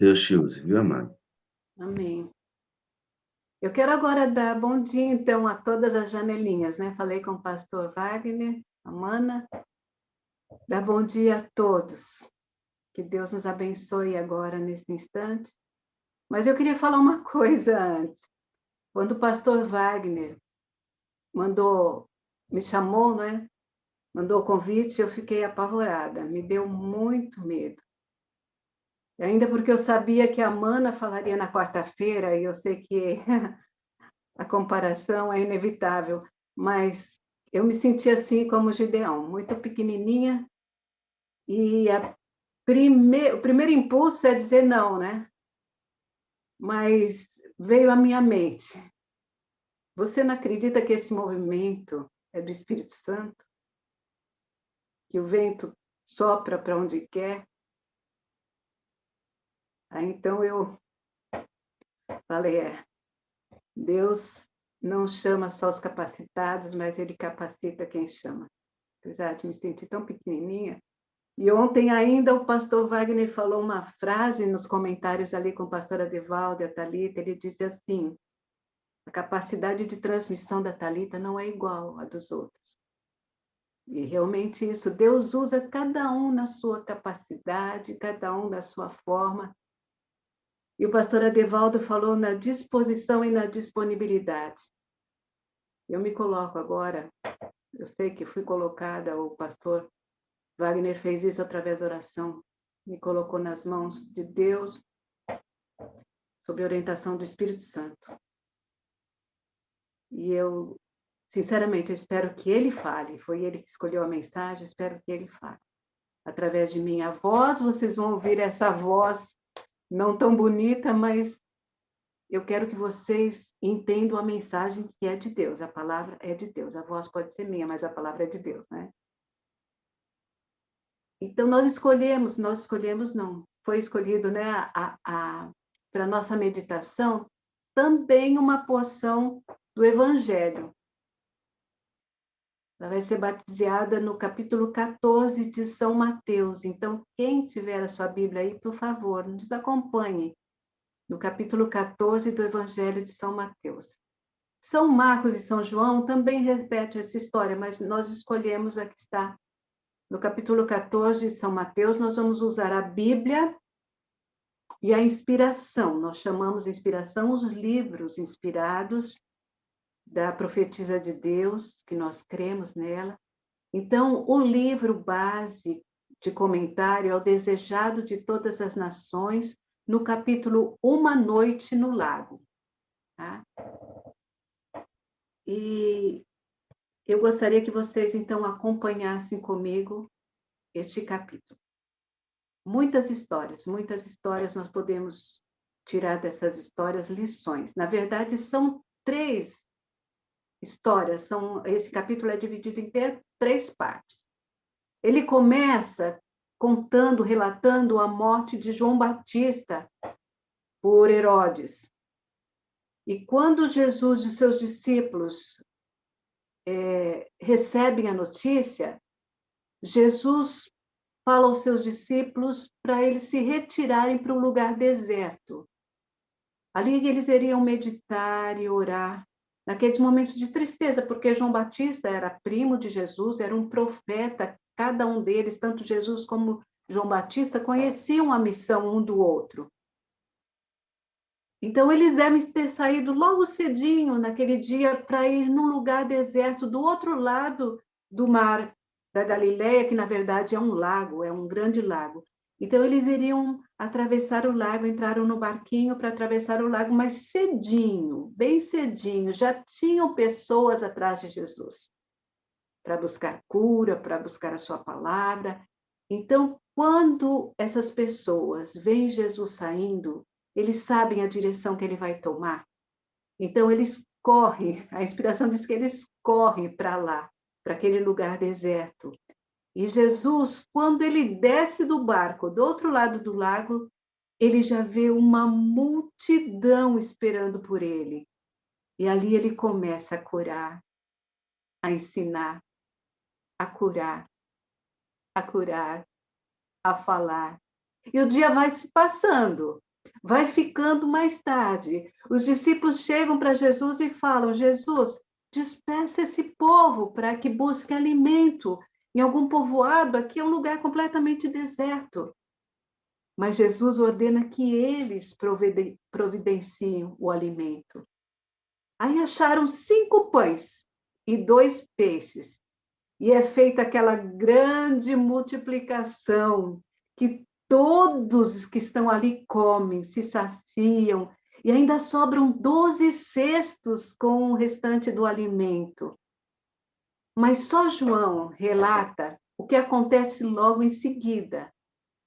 Deus te use, viu, amado? Amém. Eu quero agora dar bom dia, então, a todas as janelinhas, né? Falei com o pastor Wagner, a Mana. Dar bom dia a todos. Que Deus nos abençoe agora, nesse instante. Mas eu queria falar uma coisa antes. Quando o pastor Wagner me chamou, né? Mandou o convite, eu fiquei apavorada. Me deu muito medo. E ainda porque eu sabia que a Mana falaria na quarta-feira, e eu sei que a comparação é inevitável, mas eu me senti assim como Gideão, muito pequenininha, e o primeiro impulso é dizer não, né? Mas veio à minha mente: você não acredita que esse movimento é do Espírito Santo? Que o vento sopra para onde quer? Aí então eu falei: Deus não chama só os capacitados, mas Ele capacita quem chama. Apesar de me sentir tão pequenininha. E ontem ainda o pastor Wagner falou uma frase nos comentários ali com a pastora Devalda e a Thalita. Ele disse assim: a capacidade de transmissão da Thalita não é igual à dos outros. E realmente isso, Deus usa cada um na sua capacidade, cada um na sua forma. E o pastor Adevaldo falou na disposição e na disponibilidade. Eu me coloco agora, eu sei que fui colocada, o pastor Wagner fez isso através da oração, me colocou nas mãos de Deus, sob a orientação do Espírito Santo. E eu, sinceramente, eu espero que ele fale. Foi ele que escolheu a mensagem, espero que ele fale. Através de minha voz, vocês vão ouvir essa voz não tão bonita, mas eu quero que vocês entendam a mensagem que é de Deus. A palavra é de Deus. A voz pode ser minha, mas a palavra é de Deus, né? Então, nós escolhemos não. Foi escolhido, né, para a nossa meditação, também uma porção do Evangelho. Ela vai ser baseada no capítulo 14 de São Mateus. Então, quem tiver a sua Bíblia aí, por favor, nos acompanhe no capítulo 14 do Evangelho de São Mateus. São Marcos e São João também repetem essa história, mas nós escolhemos a que está no capítulo 14 de São Mateus. Nós vamos usar a Bíblia e a inspiração. Nós chamamos de inspiração os livros inspirados da profetisa de Deus, que nós cremos nela. Então, o livro base de comentário é o Desejado de Todas as Nações, no capítulo Uma Noite no Lago. Tá? E eu gostaria que vocês, então, acompanhassem comigo este capítulo. Muitas histórias nós podemos tirar dessas histórias lições. Na verdade, são 3 histórias, esse capítulo é dividido em 3 partes. Ele começa contando, relatando a morte de João Batista por Herodes. E quando Jesus e seus discípulos recebem a notícia, Jesus fala aos seus discípulos para eles se retirarem para um lugar deserto. Ali eles iriam meditar e orar, naqueles momentos de tristeza, porque João Batista era primo de Jesus, era um profeta, cada um deles, tanto Jesus como João Batista, conheciam a missão um do outro. Então, eles devem ter saído logo cedinho, naquele dia, para ir num lugar deserto, do outro lado do mar da Galileia, que, na verdade, é um lago, é um grande lago. Então, eles iriam atravessar o lago, entraram no barquinho para atravessar o lago, mas cedinho, bem cedinho, já tinham pessoas atrás de Jesus, para buscar cura, para buscar a sua palavra. Então, quando essas pessoas veem Jesus saindo, eles sabem a direção que ele vai tomar. Então, eles correm, a inspiração diz que eles correm para lá, para aquele lugar deserto. E Jesus, quando ele desce do barco, do outro lado do lago, ele já vê uma multidão esperando por ele. E ali ele começa a curar, a ensinar, a curar, a falar. E o dia vai se passando. Vai ficando mais tarde. Os discípulos chegam para Jesus e falam: Jesus, despeça esse povo para que busque alimento em algum povoado. Aqui é um lugar completamente deserto. Mas Jesus ordena que eles providenciem o alimento. Aí acharam 5 pães e 2 peixes. E é feita aquela grande multiplicação, que todos que estão ali comem, se saciam, e ainda sobram 12 cestos com o restante do alimento. Mas só João relata o que acontece logo em seguida,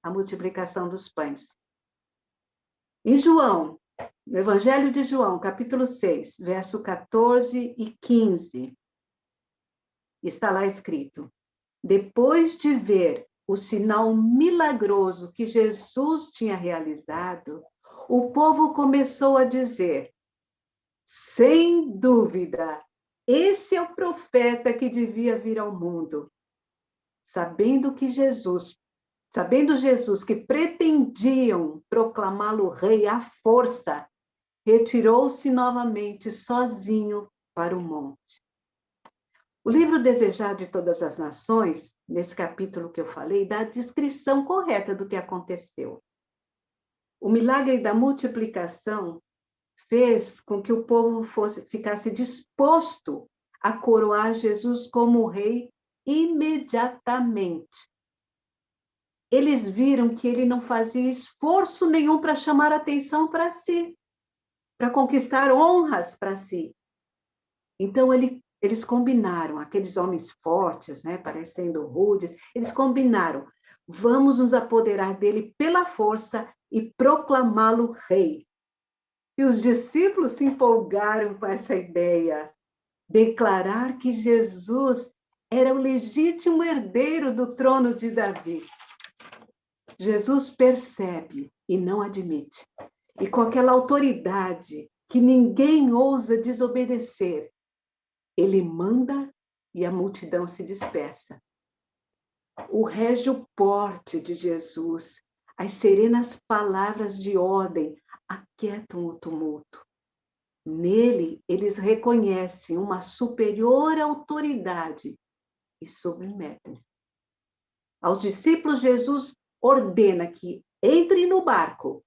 a multiplicação dos pães. Em João, no Evangelho de João, capítulo 6, verso 14 e 15, está lá escrito: depois de ver o sinal milagroso que Jesus tinha realizado, o povo começou a dizer: sem dúvida, esse é o profeta que devia vir ao mundo. Sabendo Jesus que pretendiam proclamá-lo rei à força, retirou-se novamente sozinho para o monte. O livro Desejado de Todas as Nações, nesse capítulo que eu falei, dá a descrição correta do que aconteceu. O milagre da multiplicação fez com que o povo ficasse disposto a coroar Jesus como rei imediatamente. Eles viram que ele não fazia esforço nenhum para chamar atenção para si, para conquistar honras para si. Então, eles combinaram, aqueles homens fortes, né, parecendo rudes, eles combinaram: vamos nos apoderar dele pela força e proclamá-lo rei. E os discípulos se empolgaram com essa ideia, declarar que Jesus era o legítimo herdeiro do trono de Davi. Jesus percebe e não admite. E com aquela autoridade que ninguém ousa desobedecer, ele manda e a multidão se dispersa. O régio porte de Jesus, as serenas palavras de ordem aquietam o tumulto. Nele, eles reconhecem uma superior autoridade e submetem-se. Aos discípulos, Jesus ordena que entrem no barco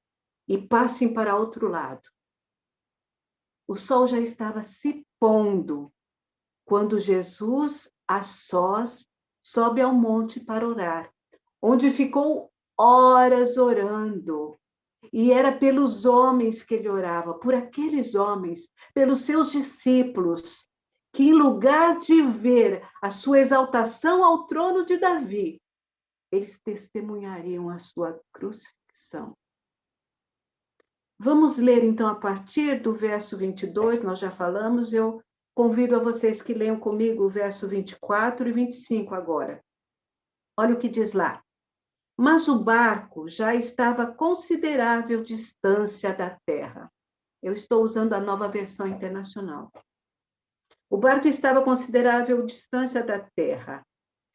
e passem para outro lado. O sol já estava se pondo quando Jesus, a sós, sobe ao monte para orar, onde ficou horas orando. E era pelos homens que ele orava, por aqueles homens, pelos seus discípulos, que em lugar de ver a sua exaltação ao trono de Davi, eles testemunhariam a sua crucifixão. Vamos ler então a partir do verso 22, nós já falamos, eu convido a vocês que leiam comigo o verso 24 e 25 agora. Olha o que diz lá. Mas o barco já estava a considerável distância da terra. Eu estou usando a Nova Versão Internacional. O barco estava a considerável distância da terra,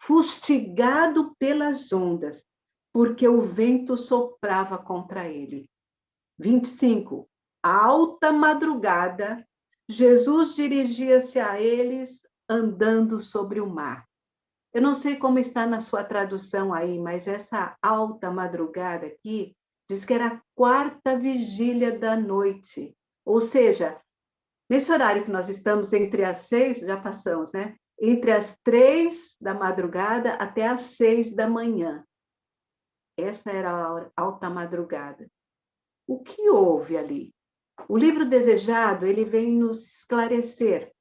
fustigado pelas ondas, porque o vento soprava contra ele. 25. Alta madrugada, Jesus dirigia-se a eles andando sobre o mar. Eu não sei como está na sua tradução aí, mas essa alta madrugada aqui diz que era a 4ª vigília da noite. Ou seja, nesse horário que nós estamos entre as 6, já passamos, né? Entre as 3 da madrugada até as 6 da manhã. Essa era a alta madrugada. O que houve ali? O livro Desejado, ele vem nos esclarecer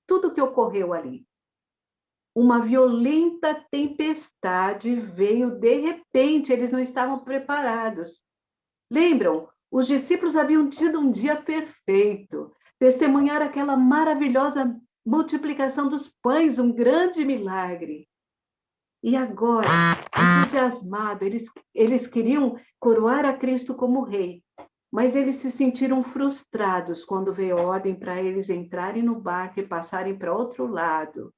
tudo o que ocorreu ali. Uma violenta tempestade veio de repente, eles não estavam preparados. Lembram? Os discípulos haviam tido um dia perfeito, testemunharam aquela maravilhosa multiplicação dos pães, um grande milagre. E agora, entusiasmados, eles queriam coroar a Cristo como rei, mas eles se sentiram frustrados quando veio a ordem para eles entrarem no barco e passarem para outro lado.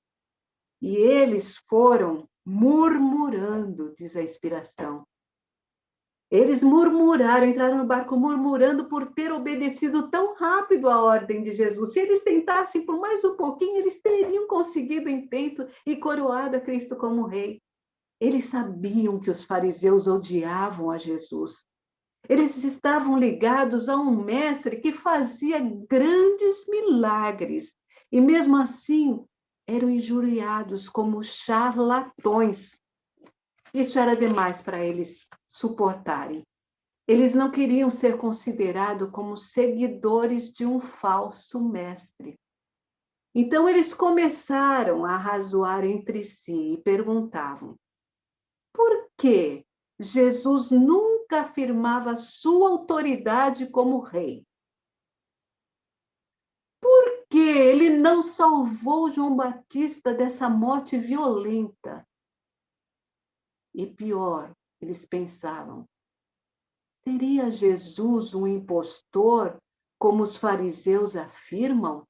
E eles foram murmurando, diz a inspiração. Eles murmuraram, entraram no barco murmurando por ter obedecido tão rápido a ordem de Jesus. Se eles tentassem por mais um pouquinho, eles teriam conseguido o intento e coroado a Cristo como rei. Eles sabiam que os fariseus odiavam a Jesus. Eles estavam ligados a um mestre que fazia grandes milagres. E mesmo assim, eram injuriados como charlatões. Isso era demais para eles suportarem. Eles não queriam ser considerados como seguidores de um falso mestre. Então, eles começaram a razoar entre si e perguntavam: por que Jesus nunca afirmava sua autoridade como rei? Por que ele não salvou João Batista dessa morte violenta? E pior, eles pensavam: seria Jesus um impostor, como os fariseus afirmam?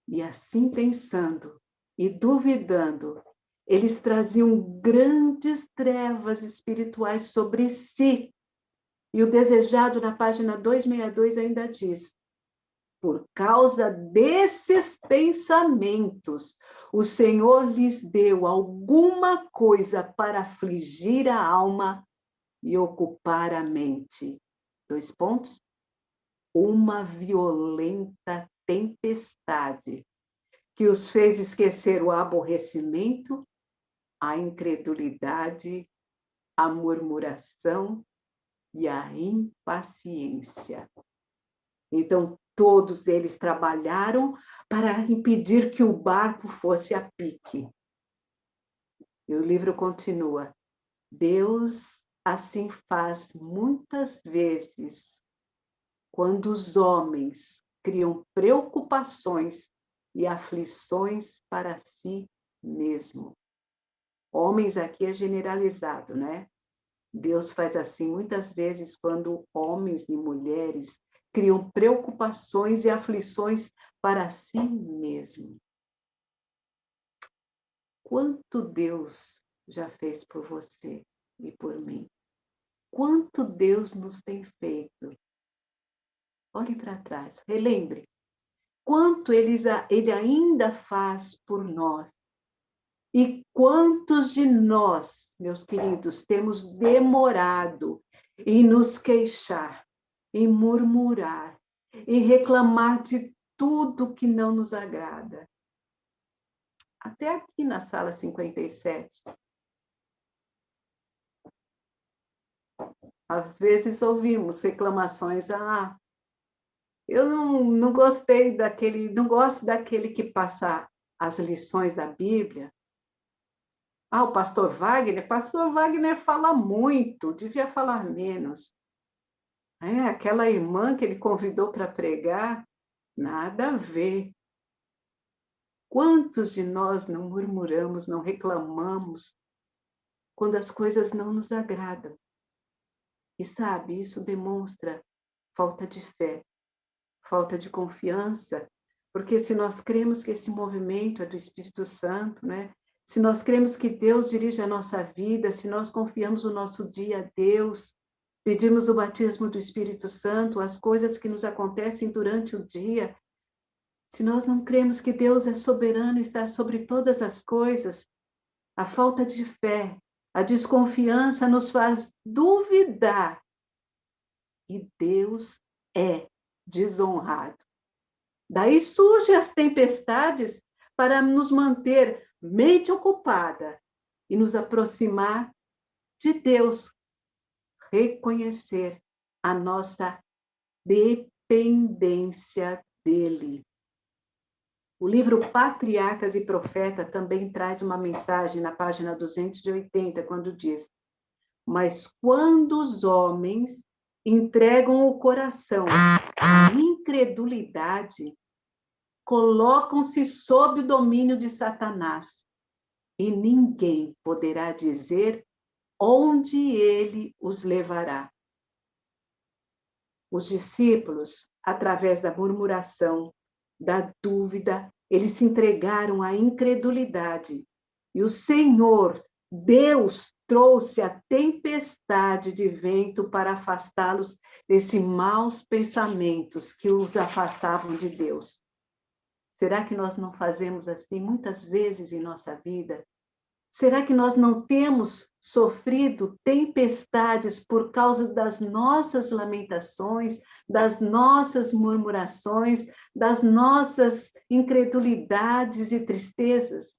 E assim pensando e duvidando, eles traziam grandes trevas espirituais sobre si. E o desejado, na página 262, ainda diz: por causa desses pensamentos, o Senhor lhes deu alguma coisa para afligir a alma e ocupar a mente. 2 pontos. Uma violenta tempestade que os fez esquecer o aborrecimento, a incredulidade, a murmuração e a impaciência. Então, todos eles trabalharam para impedir que o barco fosse a pique. E o livro continua: Deus assim faz muitas vezes quando os homens criam preocupações e aflições para si mesmo. Homens aqui é generalizado, né? Deus faz assim muitas vezes quando homens e mulheres criam preocupações e aflições para si mesmo. Quanto Deus já fez por você e por mim? Quanto Deus nos tem feito? Olhe para trás, relembre. Quanto ele ainda faz por nós. E quantos de nós, meus queridos, temos demorado em nos queixar, em murmurar, em reclamar de tudo que não nos agrada? Até aqui na sala 57. Às vezes ouvimos reclamações: eu não gostei daquele, não gosto daquele que passa as lições da Bíblia. O pastor Wagner fala muito, devia falar menos. Aquela irmã que ele convidou para pregar, nada a ver. Quantos de nós não murmuramos, não reclamamos, quando as coisas não nos agradam? E sabe, isso demonstra falta de fé, falta de confiança, porque se nós cremos que esse movimento é do Espírito Santo, né? Se nós cremos que Deus dirige a nossa vida, se nós confiamos o nosso dia a Deus, pedimos o batismo do Espírito Santo, as coisas que nos acontecem durante o dia, se nós não cremos que Deus é soberano e está sobre todas as coisas, a falta de fé, a desconfiança nos faz duvidar. E Deus é desonrado. Daí surgem as tempestades para nos manter mente ocupada e nos aproximar de Deus, reconhecer a nossa dependência dele. O livro Patriarcas e Profeta também traz uma mensagem na página 280, quando diz: mas quando os homens entregam o coração à incredulidade, colocam-se sob o domínio de Satanás, e ninguém poderá dizer onde ele os levará. Os discípulos, através da murmuração, da dúvida, eles se entregaram à incredulidade, e o Senhor Deus trouxe a tempestade de vento para afastá-los desses maus pensamentos que os afastavam de Deus. Será que nós não fazemos assim muitas vezes em nossa vida? Será que nós não temos sofrido tempestades por causa das nossas lamentações, das nossas murmurações, das nossas incredulidades e tristezas?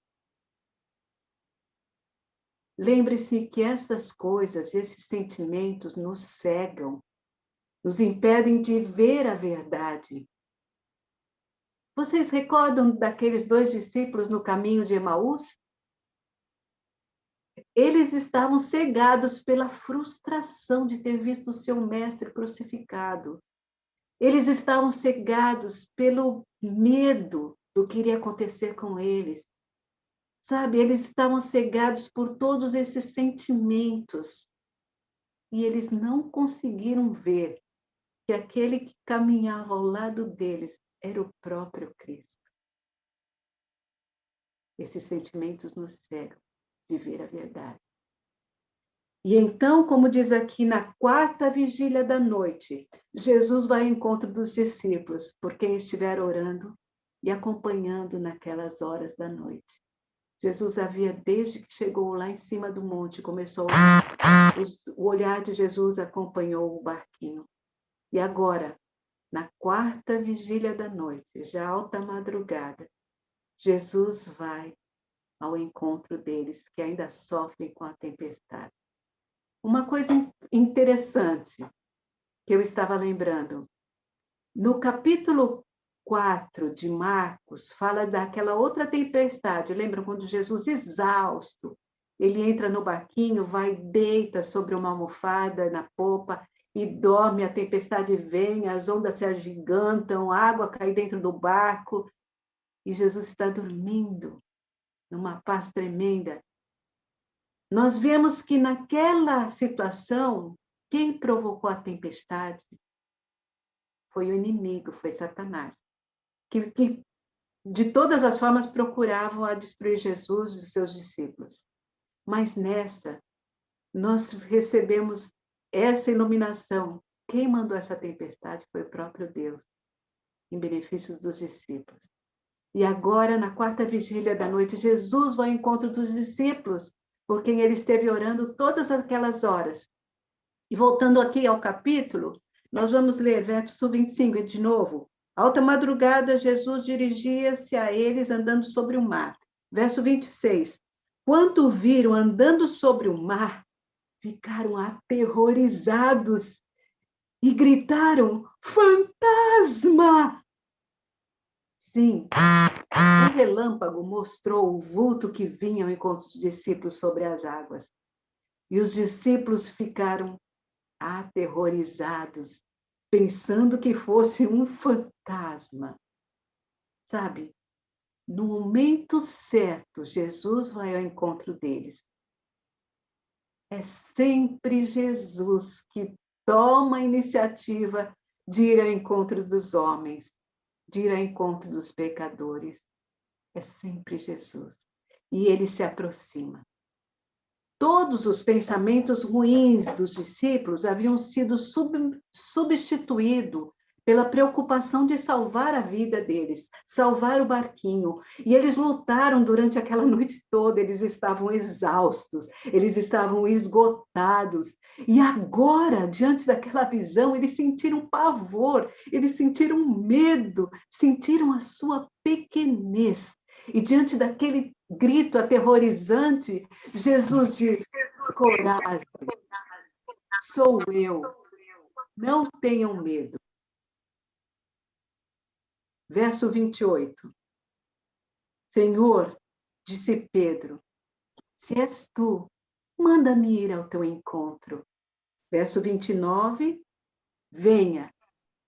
Lembre-se que essas coisas, esses sentimentos nos cegam, nos impedem de ver a verdade. Vocês recordam daqueles 2 discípulos no caminho de Emaús? Eles estavam cegados pela frustração de ter visto o seu mestre crucificado. Eles estavam cegados pelo medo do que iria acontecer com eles. Sabe, eles estavam cegados por todos esses sentimentos. E eles não conseguiram ver que aquele que caminhava ao lado deles era o próprio Cristo. Esses sentimentos nos cegam de ver a verdade. E então, como diz aqui, na 4ª vigília da noite, Jesus vai ao encontro dos discípulos, por quem estiver orando e acompanhando naquelas horas da noite. Jesus havia, desde que chegou lá em cima do monte, começou o olhar de Jesus acompanhou o barquinho. E agora, na 4ª vigília da noite, já alta madrugada, Jesus vai ao encontro deles, que ainda sofrem com a tempestade. Uma coisa interessante que eu estava lembrando, no capítulo 4 de Marcos, fala daquela outra tempestade. Lembram quando Jesus, exausto, ele entra no barquinho, vai, deita sobre uma almofada na popa e dorme, a tempestade vem, as ondas se agigantam, a água cai dentro do barco e Jesus está dormindo numa paz tremenda. Nós vemos que naquela situação, quem provocou a tempestade foi o inimigo, foi Satanás, que de todas as formas procuravam a destruir Jesus e os seus discípulos. Mas nessa, nós recebemos essa iluminação. Quem mandou essa tempestade foi o próprio Deus, em benefício dos discípulos. E agora, na 4ª vigília da noite, Jesus vai ao encontro dos discípulos, por quem ele esteve orando todas aquelas horas. E voltando aqui ao capítulo, nós vamos ler verso 25 de novo. Alta madrugada, Jesus dirigia-se a eles andando sobre o mar. Verso 26. Quando o viram andando sobre o mar, ficaram aterrorizados e gritaram: fantasma! Sim, o relâmpago mostrou o vulto que vinha ao encontro dos discípulos sobre as águas. E os discípulos ficaram aterrorizados, pensando que fosse um fantasma. Sabe, no momento certo, Jesus vai ao encontro deles. É sempre Jesus que toma a iniciativa de ir ao encontro dos homens, de ir ao encontro dos pecadores. É sempre Jesus. E ele se aproxima. Todos os pensamentos ruins dos discípulos haviam sido substituídos pela preocupação de salvar a vida deles, salvar o barquinho. E eles lutaram durante aquela noite toda, eles estavam exaustos, eles estavam esgotados. E agora, diante daquela visão, eles sentiram pavor, eles sentiram medo, sentiram a sua pequenez. E diante daquele grito aterrorizante, Jesus diz: coragem, sou eu, não tenham medo. Verso 28. Senhor, disse Pedro, se és tu, manda-me ir ao teu encontro. Verso 29. Venha,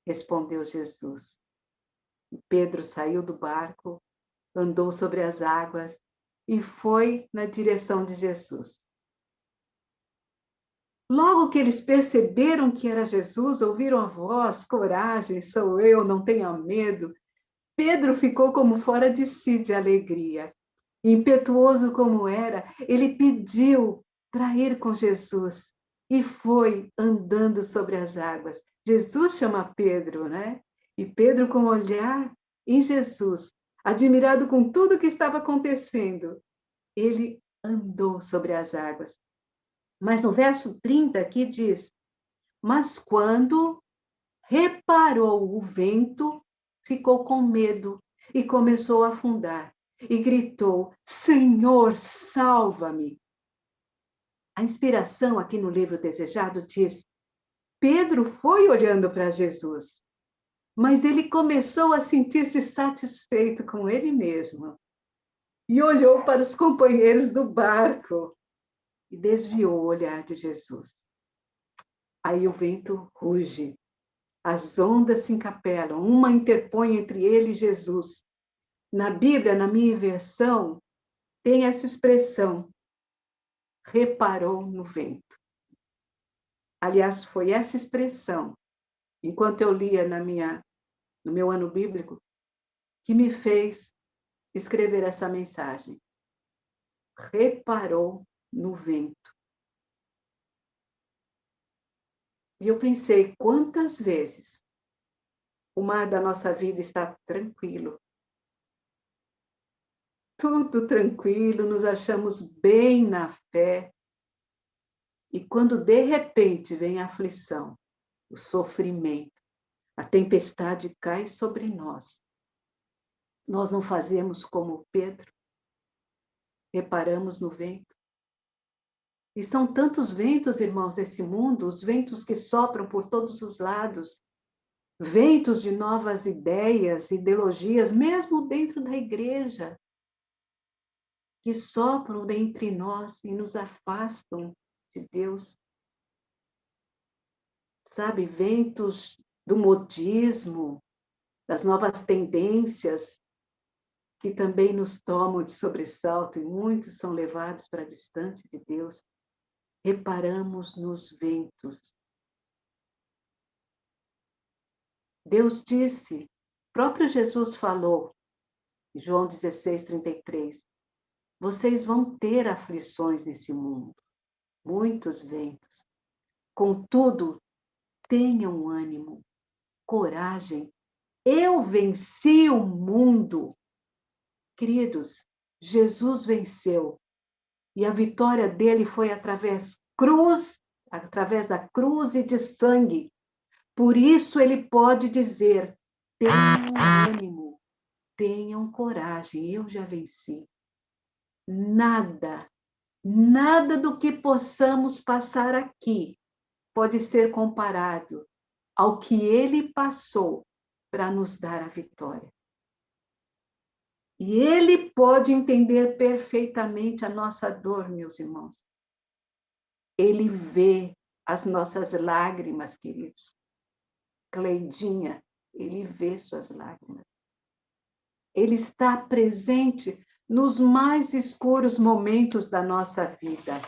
respondeu Jesus. Pedro saiu do barco, andou sobre as águas e foi na direção de Jesus. Logo que eles perceberam que era Jesus, ouviram a voz: coragem, sou eu, não tenha medo. Pedro ficou como fora de si de alegria. Impetuoso como era, ele pediu para ir com Jesus e foi andando sobre as águas. Jesus chama Pedro, né? E Pedro, com o olhar em Jesus, admirado com tudo que estava acontecendo, ele andou sobre as águas. Mas no verso 30 aqui diz: mas quando reparou o vento, ficou com medo e começou a afundar. E gritou: Senhor, salva-me. A inspiração aqui no livro Desejado diz: Pedro foi olhando para Jesus, mas ele começou a sentir-se satisfeito com ele mesmo. E olhou para os companheiros do barco e desviou o olhar de Jesus. Aí o vento ruge, as ondas se encapelam, uma interpõe entre ele e Jesus. Na Bíblia, na minha versão, tem essa expressão: reparou no vento. Aliás, foi essa expressão, enquanto eu lia no meu ano bíblico, que me fez escrever essa mensagem. Reparou no vento. E eu pensei, quantas vezes o mar da nossa vida está tranquilo, tudo tranquilo, nos achamos bem na fé, e quando de repente vem a aflição, o sofrimento, a tempestade cai sobre nós. Nós não fazemos como Pedro, reparamos no vento. E são tantos ventos, irmãos, nesse mundo, os ventos que sopram por todos os lados, ventos de novas ideias, ideologias, mesmo dentro da igreja, que sopram dentre nós e nos afastam de Deus. Sabe, ventos do modismo, das novas tendências, que também nos tomam de sobressalto e muitos são levados para distante de Deus. Reparamos nos ventos. Deus disse, próprio Jesus falou, em João 16:33, vocês vão ter aflições nesse mundo, muitos ventos. Contudo, tenham ânimo, coragem. Eu venci o mundo. Queridos, Jesus venceu. E a vitória dele foi através da cruz e de sangue. Por isso ele pode dizer: tenham ânimo, tenham coragem, eu já venci. Nada do que possamos passar aqui pode ser comparado ao que ele passou para nos dar a vitória. E ele pode entender perfeitamente a nossa dor, meus irmãos. Ele vê as nossas lágrimas, queridos. Cleidinha, ele vê suas lágrimas. Ele está presente nos mais escuros momentos da nossa vida.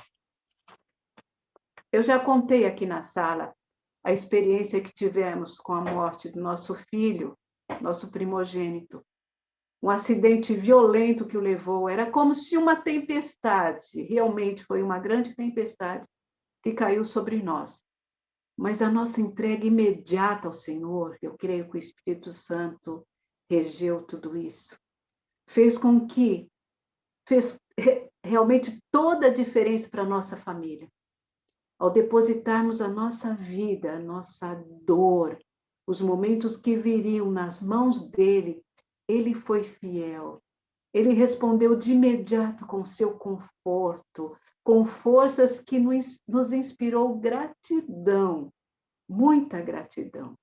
Eu já contei aqui na sala a experiência que tivemos com a morte do nosso filho, nosso primogênito. Um acidente violento que o levou. Era como se uma tempestade, realmente foi uma grande tempestade que caiu sobre nós. Mas a nossa entrega imediata ao Senhor, eu creio que o Espírito Santo regeu tudo isso, fez realmente toda a diferença para a nossa família. Ao depositarmos a nossa vida, a nossa dor, os momentos que viriam nas mãos dele, ele foi fiel. Ele respondeu de imediato com seu conforto, com forças que nos inspirou gratidão, muita gratidão.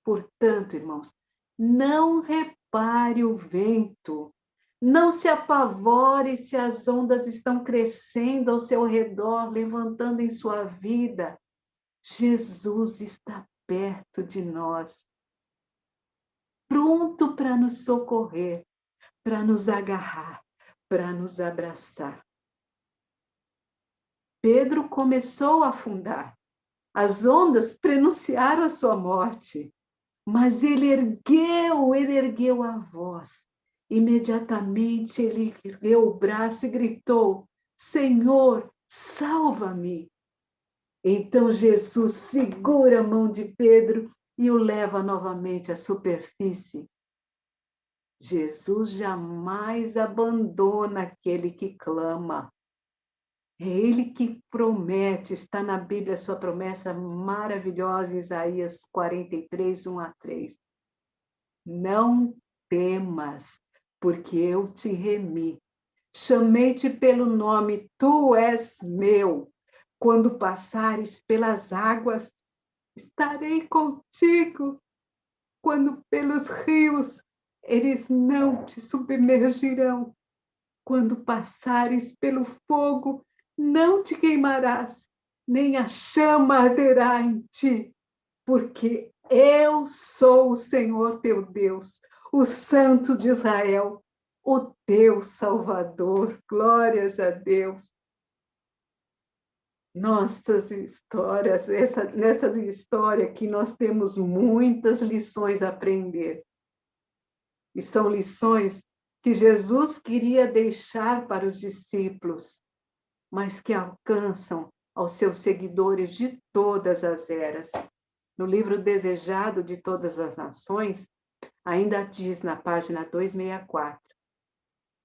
Portanto, irmãos, não repare o vento, não se apavore se as ondas estão crescendo ao seu redor, levantando em sua vida. Jesus está perto de nós, pronto para nos socorrer, para nos agarrar, para nos abraçar. Pedro começou a afundar. As ondas prenunciaram a sua morte, mas ele ergueu a voz Imediatamente ele ergueu o braço e gritou: Senhor, salva-me! Então Jesus segura a mão de Pedro e o leva novamente à superfície. Jesus jamais abandona aquele que clama. É Ele que promete, está na Bíblia a sua promessa maravilhosa, em Isaías 43, 1-3. Não temas, porque eu te remi. Chamei-te pelo nome, tu és meu. Quando passares pelas águas, estarei contigo. Quando pelos rios, eles não te submergirão. Quando passares pelo fogo, não te queimarás, nem a chama arderá em ti, porque eu sou o Senhor teu Deus, o Santo de Israel, o teu Salvador. Glórias a Deus. Nossas histórias, nessa história aqui nós temos muitas lições a aprender. E são lições que Jesus queria deixar para os discípulos, mas que alcançam aos seus seguidores de todas as eras. No livro Desejado de Todas as Nações, ainda diz na página 264,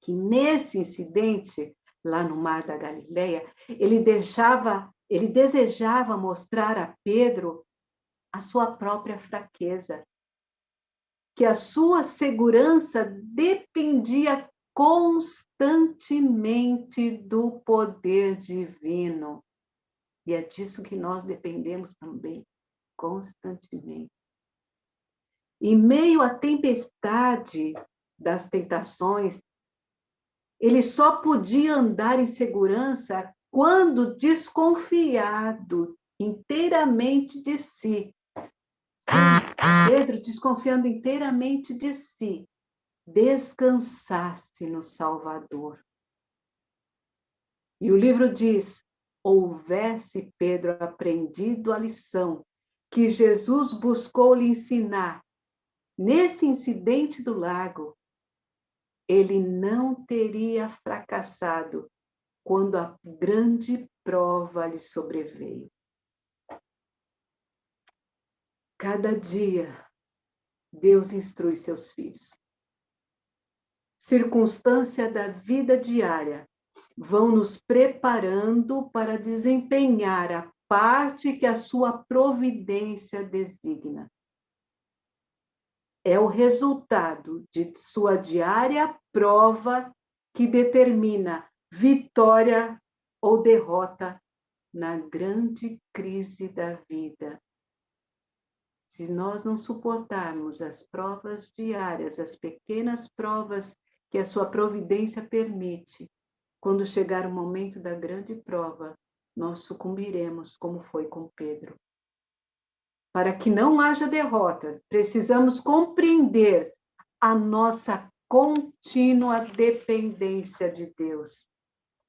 que nesse incidente, lá no Mar da Galileia, ele desejava mostrar a Pedro a sua própria fraqueza, que a sua segurança dependia constantemente do poder divino. E é disso que nós dependemos também, constantemente. Em meio à tempestade das tentações, ele só podia andar em segurança quando desconfiado inteiramente de si. Pedro, desconfiando inteiramente de si, descansasse no Salvador. E o livro diz: houvesse Pedro aprendido a lição que Jesus buscou lhe ensinar nesse incidente do lago, ele não teria fracassado quando a grande prova lhe sobreveio. Cada dia, Deus instrui seus filhos. Circunstância da vida diária vão nos preparando para desempenhar a parte que a sua providência designa. É o resultado de sua diária prova que determina vitória ou derrota na grande crise da vida. Se nós não suportarmos as provas diárias, as pequenas provas que a sua providência permite, quando chegar o momento da grande prova, nós sucumbiremos, como foi com Pedro. Para que não haja derrota, precisamos compreender a nossa contínua dependência de Deus.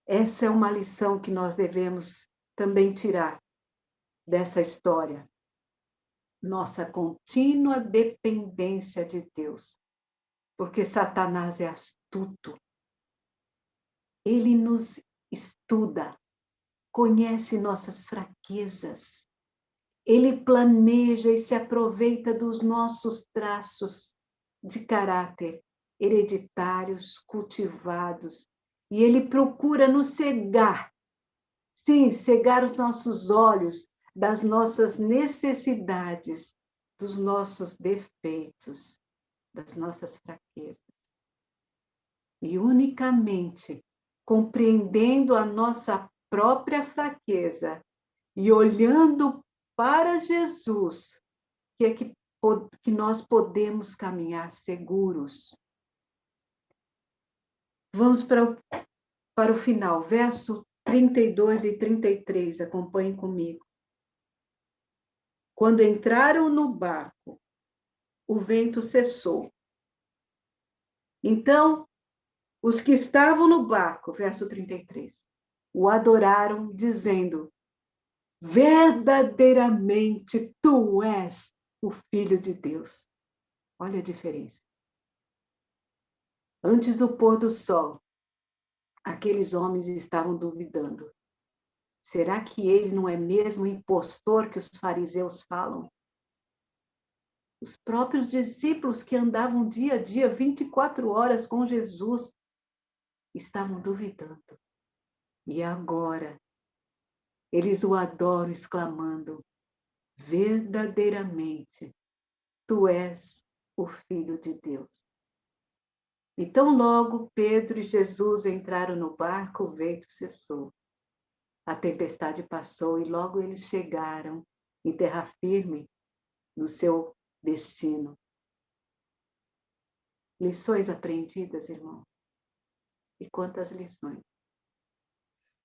Essa é uma lição que nós devemos também tirar dessa história. Nossa contínua dependência de Deus. Porque Satanás é astuto. Ele nos estuda, conhece nossas fraquezas. Ele planeja e se aproveita dos nossos traços de caráter hereditários, cultivados. E ele procura nos cegar. Sim, cegar os nossos olhos das nossas necessidades, dos nossos defeitos, das nossas fraquezas. E unicamente compreendendo a nossa própria fraqueza e olhando para Jesus, que nós podemos caminhar seguros. Vamos para o final, verso 32 e 33, acompanhem comigo. Quando entraram no barco, o vento cessou. Então, os que estavam no barco, verso 33, o adoraram, dizendo: verdadeiramente tu és o Filho de Deus. Olha a diferença. Antes do pôr do sol, aqueles homens estavam duvidando. Será que ele não é mesmo o impostor que os fariseus falam? Os próprios discípulos que andavam dia a dia, 24 horas com Jesus, estavam duvidando. E agora, eles o adoram, exclamando: verdadeiramente, tu és o Filho de Deus. Então, logo Pedro e Jesus entraram no barco, o vento cessou. A tempestade passou e logo eles chegaram em terra firme no seu destino. Lições aprendidas, irmão. E quantas lições.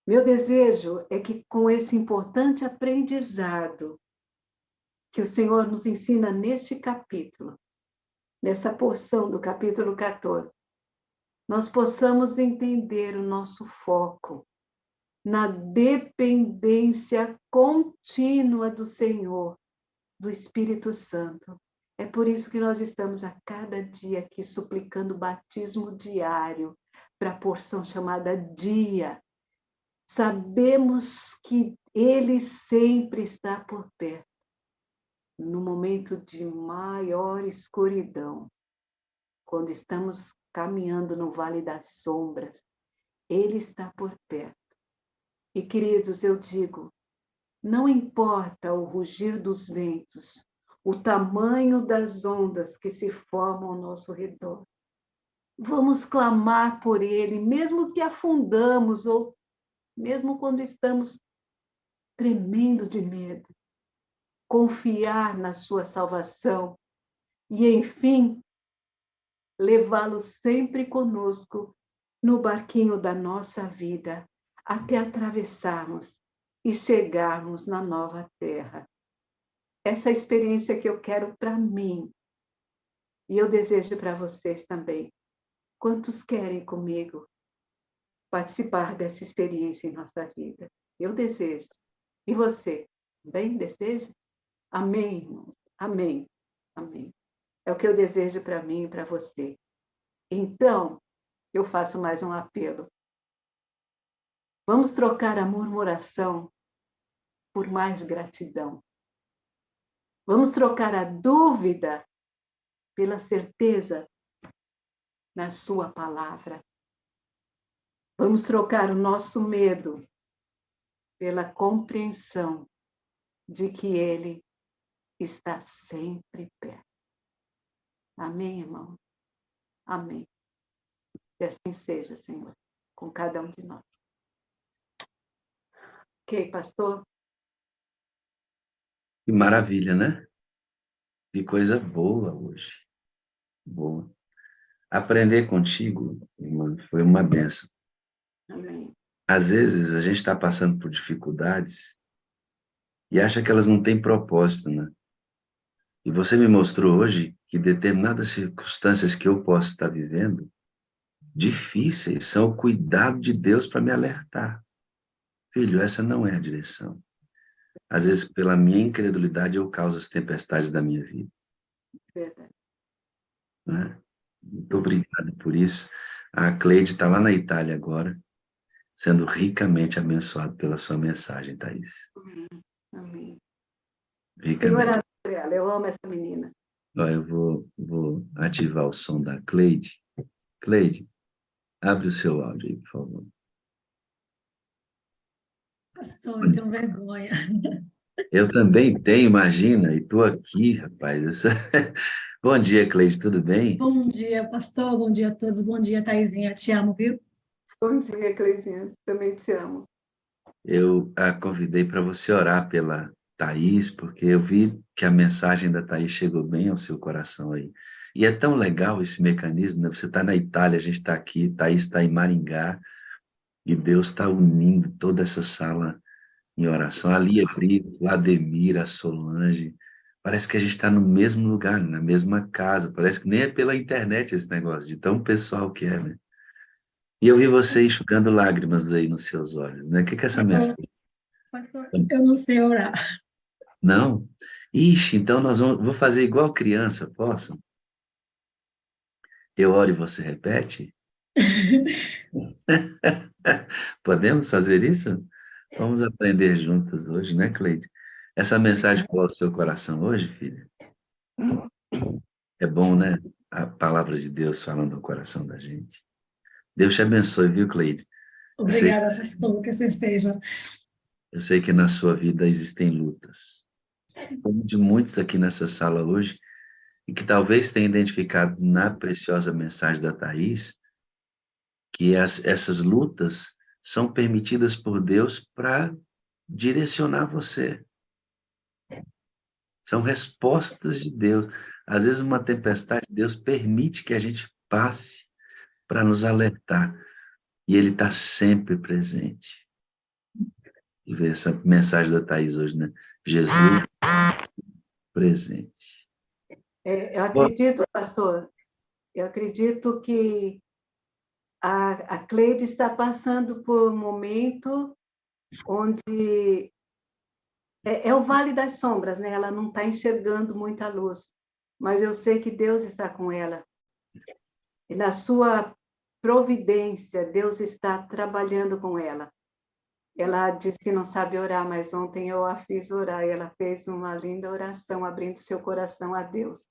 Meu desejo é que com esse importante aprendizado que o Senhor nos ensina neste capítulo, nessa porção do capítulo 14, nós possamos entender o nosso foco na dependência contínua do Senhor, do Espírito Santo. É por isso que nós estamos a cada dia aqui suplicando o batismo diário para a porção chamada dia. Sabemos que Ele sempre está por perto. No momento de maior escuridão, quando estamos caminhando no vale das sombras, Ele está por perto. E, queridos, eu digo, não importa o rugir dos ventos, o tamanho das ondas que se formam ao nosso redor. Vamos clamar por Ele, mesmo que afundamos ou mesmo quando estamos tremendo de medo. Confiar na sua salvação e, enfim, levá-lo sempre conosco no barquinho da nossa vida, até atravessarmos e chegarmos na nova terra. Essa experiência que eu quero para mim, e eu desejo para vocês também. Quantos querem comigo participar dessa experiência em nossa vida? Eu desejo. E você, bem deseja? Amém, irmãos. Amém. Amém. É o que eu desejo para mim e para você. Então, eu faço mais um apelo. Vamos trocar a murmuração por mais gratidão. Vamos trocar a dúvida pela certeza na sua palavra. Vamos trocar o nosso medo pela compreensão de que Ele está sempre perto. Amém, irmão? Amém. Que assim seja, Senhor, com cada um de nós. Ok, pastor? Que maravilha, né? Que coisa boa hoje. Boa. Aprender contigo, irmã, foi uma benção. Amém. Às vezes a gente está passando por dificuldades e acha que elas não têm propósito, né? E você me mostrou hoje que determinadas circunstâncias que eu posso estar vivendo, difíceis, são o cuidado de Deus para me alertar. Filho, essa não é a direção. Às vezes, pela minha incredulidade, eu causo as tempestades da minha vida. Verdade. Né? Muito obrigado por isso. A Cleide está lá na Itália agora, sendo ricamente abençoado pela sua mensagem, Thaís. Amém. Amém. Tenho Ricamente. orado por ela. Eu amo essa menina. Ó, eu vou ativar o som da Cleide. Cleide, abre o seu áudio aí, por favor. Pastor, eu tenho vergonha. Eu também tenho, imagina, e estou aqui, rapaz. Bom dia, Cleide, tudo bem? Bom dia, pastor. Bom dia a todos. Bom dia, Thaisinha. Te amo, viu? Bom dia, Cleitinha. Também te amo. Eu a convidei para você orar pela Thaís, porque eu vi que a mensagem da Thaís chegou bem ao seu coração aí. E é tão legal esse mecanismo, né? Você está na Itália, a gente está aqui, Thaís está em Maringá, e Deus está unindo toda essa sala em oração. A Lia Brito, o Ademir, a Solange, parece que a gente está no mesmo lugar, na mesma casa, parece que nem é pela internet esse negócio, de tão pessoal que é, né? E eu vi você enxugando lágrimas aí nos seus olhos, né? O que é essa Pastor, mensagem? pastor, eu não sei orar. Não? Ixi, então vou fazer igual criança, posso? Eu oro e você repete? Podemos fazer isso? Vamos aprender juntos hoje, né, Cleide? Essa mensagem falou ao seu coração hoje, filha? É bom, né? A palavra de Deus falando ao coração da gente. Deus te abençoe, viu, Cleide? Eu sei, Obrigada, pastor, que assim seja. eu sei que na sua vida existem lutas, como de muitos aqui nessa sala hoje, e que talvez tenha identificado na preciosa mensagem da Thaís, que essas lutas são permitidas por Deus para direcionar você. São respostas de Deus. Às vezes uma tempestade, Deus permite que a gente passe para nos alertar. E Ele está sempre presente. E ver essa mensagem da Thaís hoje, né? Jesus presente. Eu acredito, pastor, eu acredito que a Cleide está passando por um momento onde é o vale das sombras, né? Ela não está enxergando muita luz, mas eu sei que Deus está com ela. E na sua providência, Deus está trabalhando com ela. Ela disse que não sabe orar, mas ontem eu a fiz orar e ela fez uma linda oração, abrindo seu coração a Deus.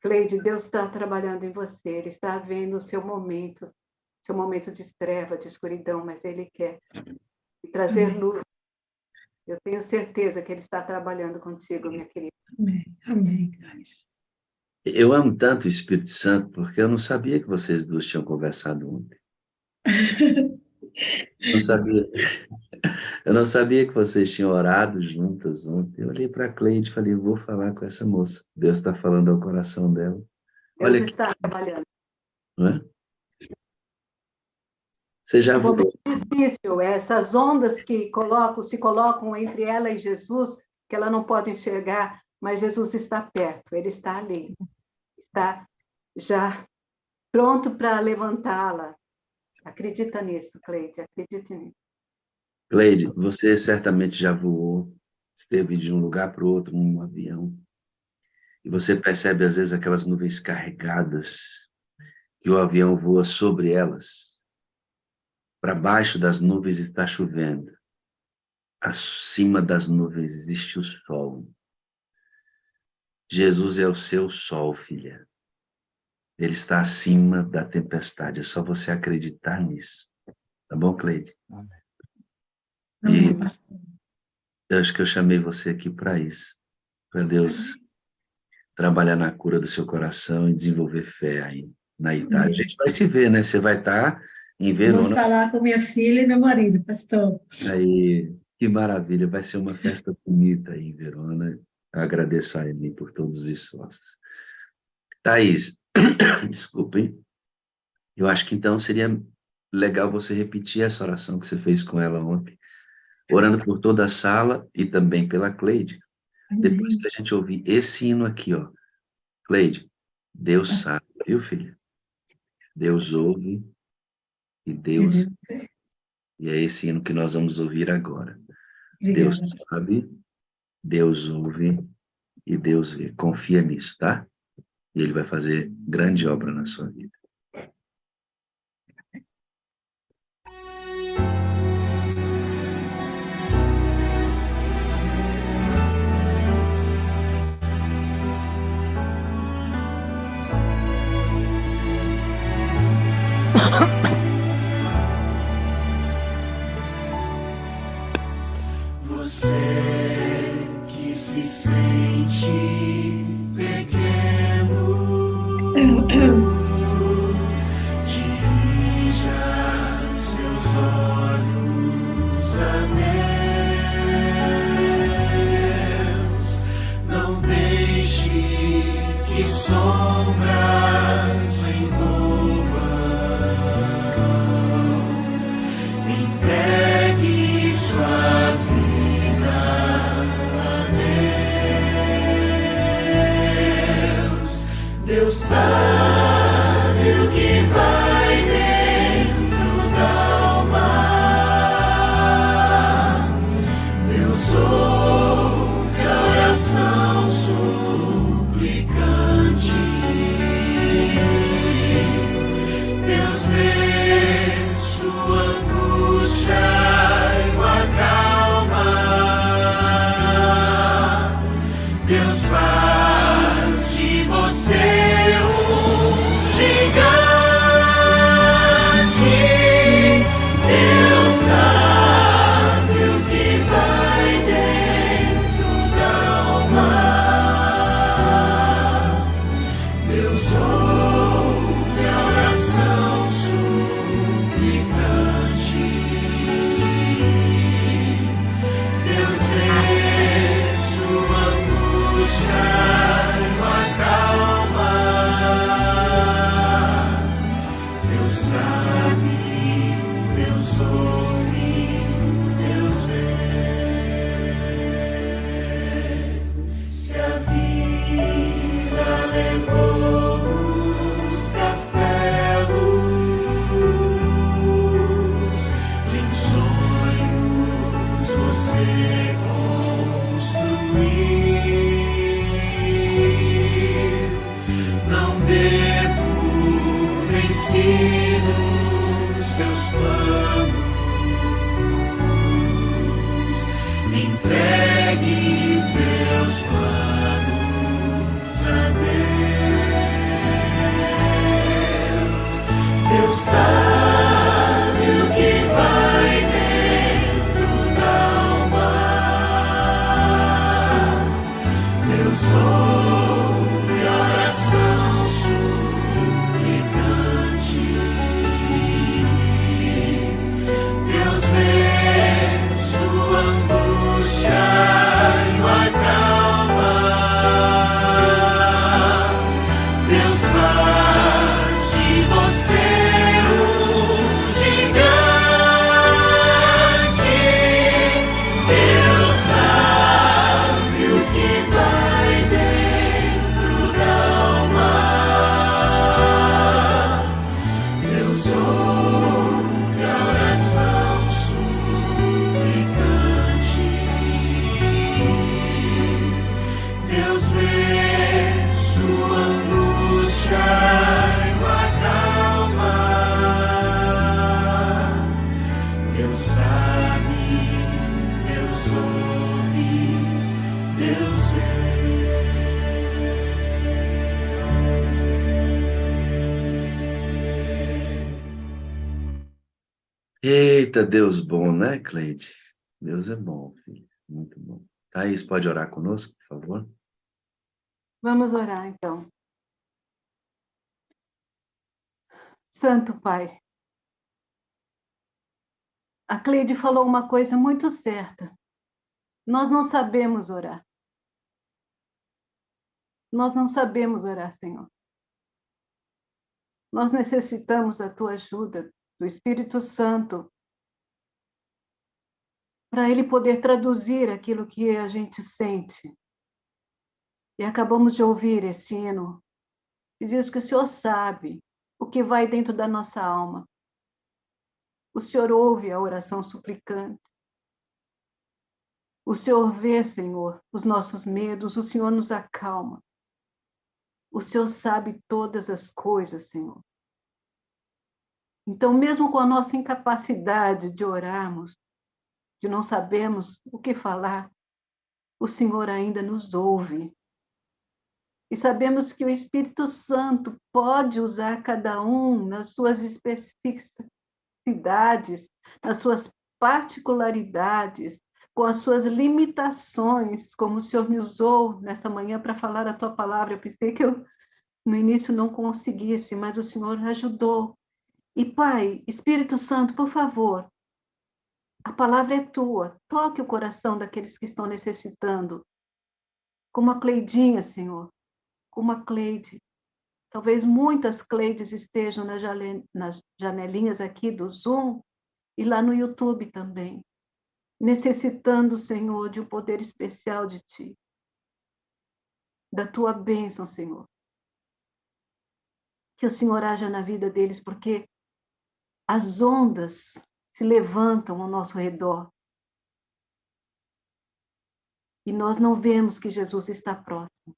Cleide, Deus está trabalhando em você, Ele está vendo o seu momento de treva, de escuridão, mas Ele quer trazer Amém. luz. Eu tenho certeza que Ele está trabalhando contigo, minha querida. Amém. Amém, Thais. Eu amo tanto o Espírito Santo, porque eu não sabia que vocês duas tinham conversado ontem. Não sabia. Eu não sabia que vocês tinham orado juntas ontem. Eu olhei para a Cleide e falei, vou falar com essa moça. Deus está falando ao coração dela. Deus Olha aqui, está trabalhando. não é? Você já Esse viu? momento difícil, essas ondas que se colocam entre ela e Jesus, que ela não pode enxergar, mas Jesus está perto, Ele está ali. Está já pronto para levantá-la. Acredita nisso, Cleide, acredite nisso. Cleide, você certamente já voou, esteve de um lugar para o outro num avião, e você percebe às vezes aquelas nuvens carregadas, que o avião voa sobre elas. Para baixo das nuvens está chovendo. Acima das nuvens existe o sol. Jesus é o seu sol, filha. Ele está acima da tempestade. É só você acreditar nisso. Tá bom, Cleide? Amém, pastor. Eu acho que eu chamei você aqui para isso. Para Deus trabalhar na cura do seu coração e desenvolver fé aí na Itália. A gente vai se ver, né? Você vai estar em Vou Verona. estar lá com minha filha e meu marido, pastor. Aí, que maravilha. Vai ser uma festa bonita aí em Verona. Eu agradeço a ele por todos os esforços. Thaís, desculpem. Eu acho que então seria legal você repetir essa oração que você fez com ela ontem, orando por toda a sala e também pela Cleide. Depois Amém. que a gente ouvir esse hino aqui, ó. Cleide, Deus sabe, viu, filha? Deus ouve e Deus... E é esse hino que nós vamos ouvir agora. Obrigada, Deus pastor. sabe, Deus ouve e Deus vê. Confia nisso, tá? E Ele vai fazer grande obra na sua vida. Você que se sente pequeno, dirija seus olhos a Deus. Não deixe que sombras o envolvam. Entregue sua vida a Deus. Deus sabe o que vai dentro da alma. Deus ouve a oração suplicante. Deus faz de você um gigante. Deus sabe o que vai dentro da alma. Deus ouve a oração suplicante. Deus vê sua angústia e o acalma. Deus sabe, Deus ouve, Deus vê. Se a vida levou os castelos que em sonhos você construir, não dê por vencidos seus planos, entregue seus planos a Deus. Deus sabe o que vai dentro da alma. Deus ouve a oração suplicante. Deus vê sua angústia e o acalma. Deus faz de você um gigante. Deus sabe o que vai dentro da alma. Deus ouve a oração suplicante. Deus vê sua angústia e o acalma. Deus sabe, Deus ouve, Deus vê. Eita, Deus bom, né, Cleide? Deus é bom, filho. Muito bom. Thaís, pode orar conosco, por favor? Vamos orar, então. Santo Pai, a Cleide falou uma coisa muito certa. Nós não sabemos orar. Nós não sabemos orar, Senhor. Nós necessitamos da Tua ajuda, do Espírito Santo, para Ele poder traduzir aquilo que a gente sente. E acabamos de ouvir esse hino, que diz que o Senhor sabe o que vai dentro da nossa alma. O Senhor ouve a oração suplicante. O Senhor vê, Senhor, os nossos medos, o Senhor nos acalma. O Senhor sabe todas as coisas, Senhor. Então, mesmo com a nossa incapacidade de orarmos, de não sabermos o que falar, o Senhor ainda nos ouve. E sabemos que o Espírito Santo pode usar cada um nas suas especificidades, nas suas particularidades, com as suas limitações, como o Senhor me usou nesta manhã para falar a Tua palavra. Eu pensei que eu, no início, não conseguisse, mas o Senhor ajudou. E, Pai, Espírito Santo, por favor, a palavra é Tua. Toque o coração daqueles que estão necessitando. Como a Cleidinha, Senhor. Como a Cleide. Talvez muitas Cleides estejam nas janelinhas aqui do Zoom e lá no YouTube também. Necessitando, Senhor, de um poder especial de Ti. Da Tua bênção, Senhor. Que o Senhor haja na vida deles, porque as ondas se levantam ao nosso redor. E nós não vemos que Jesus está próximo.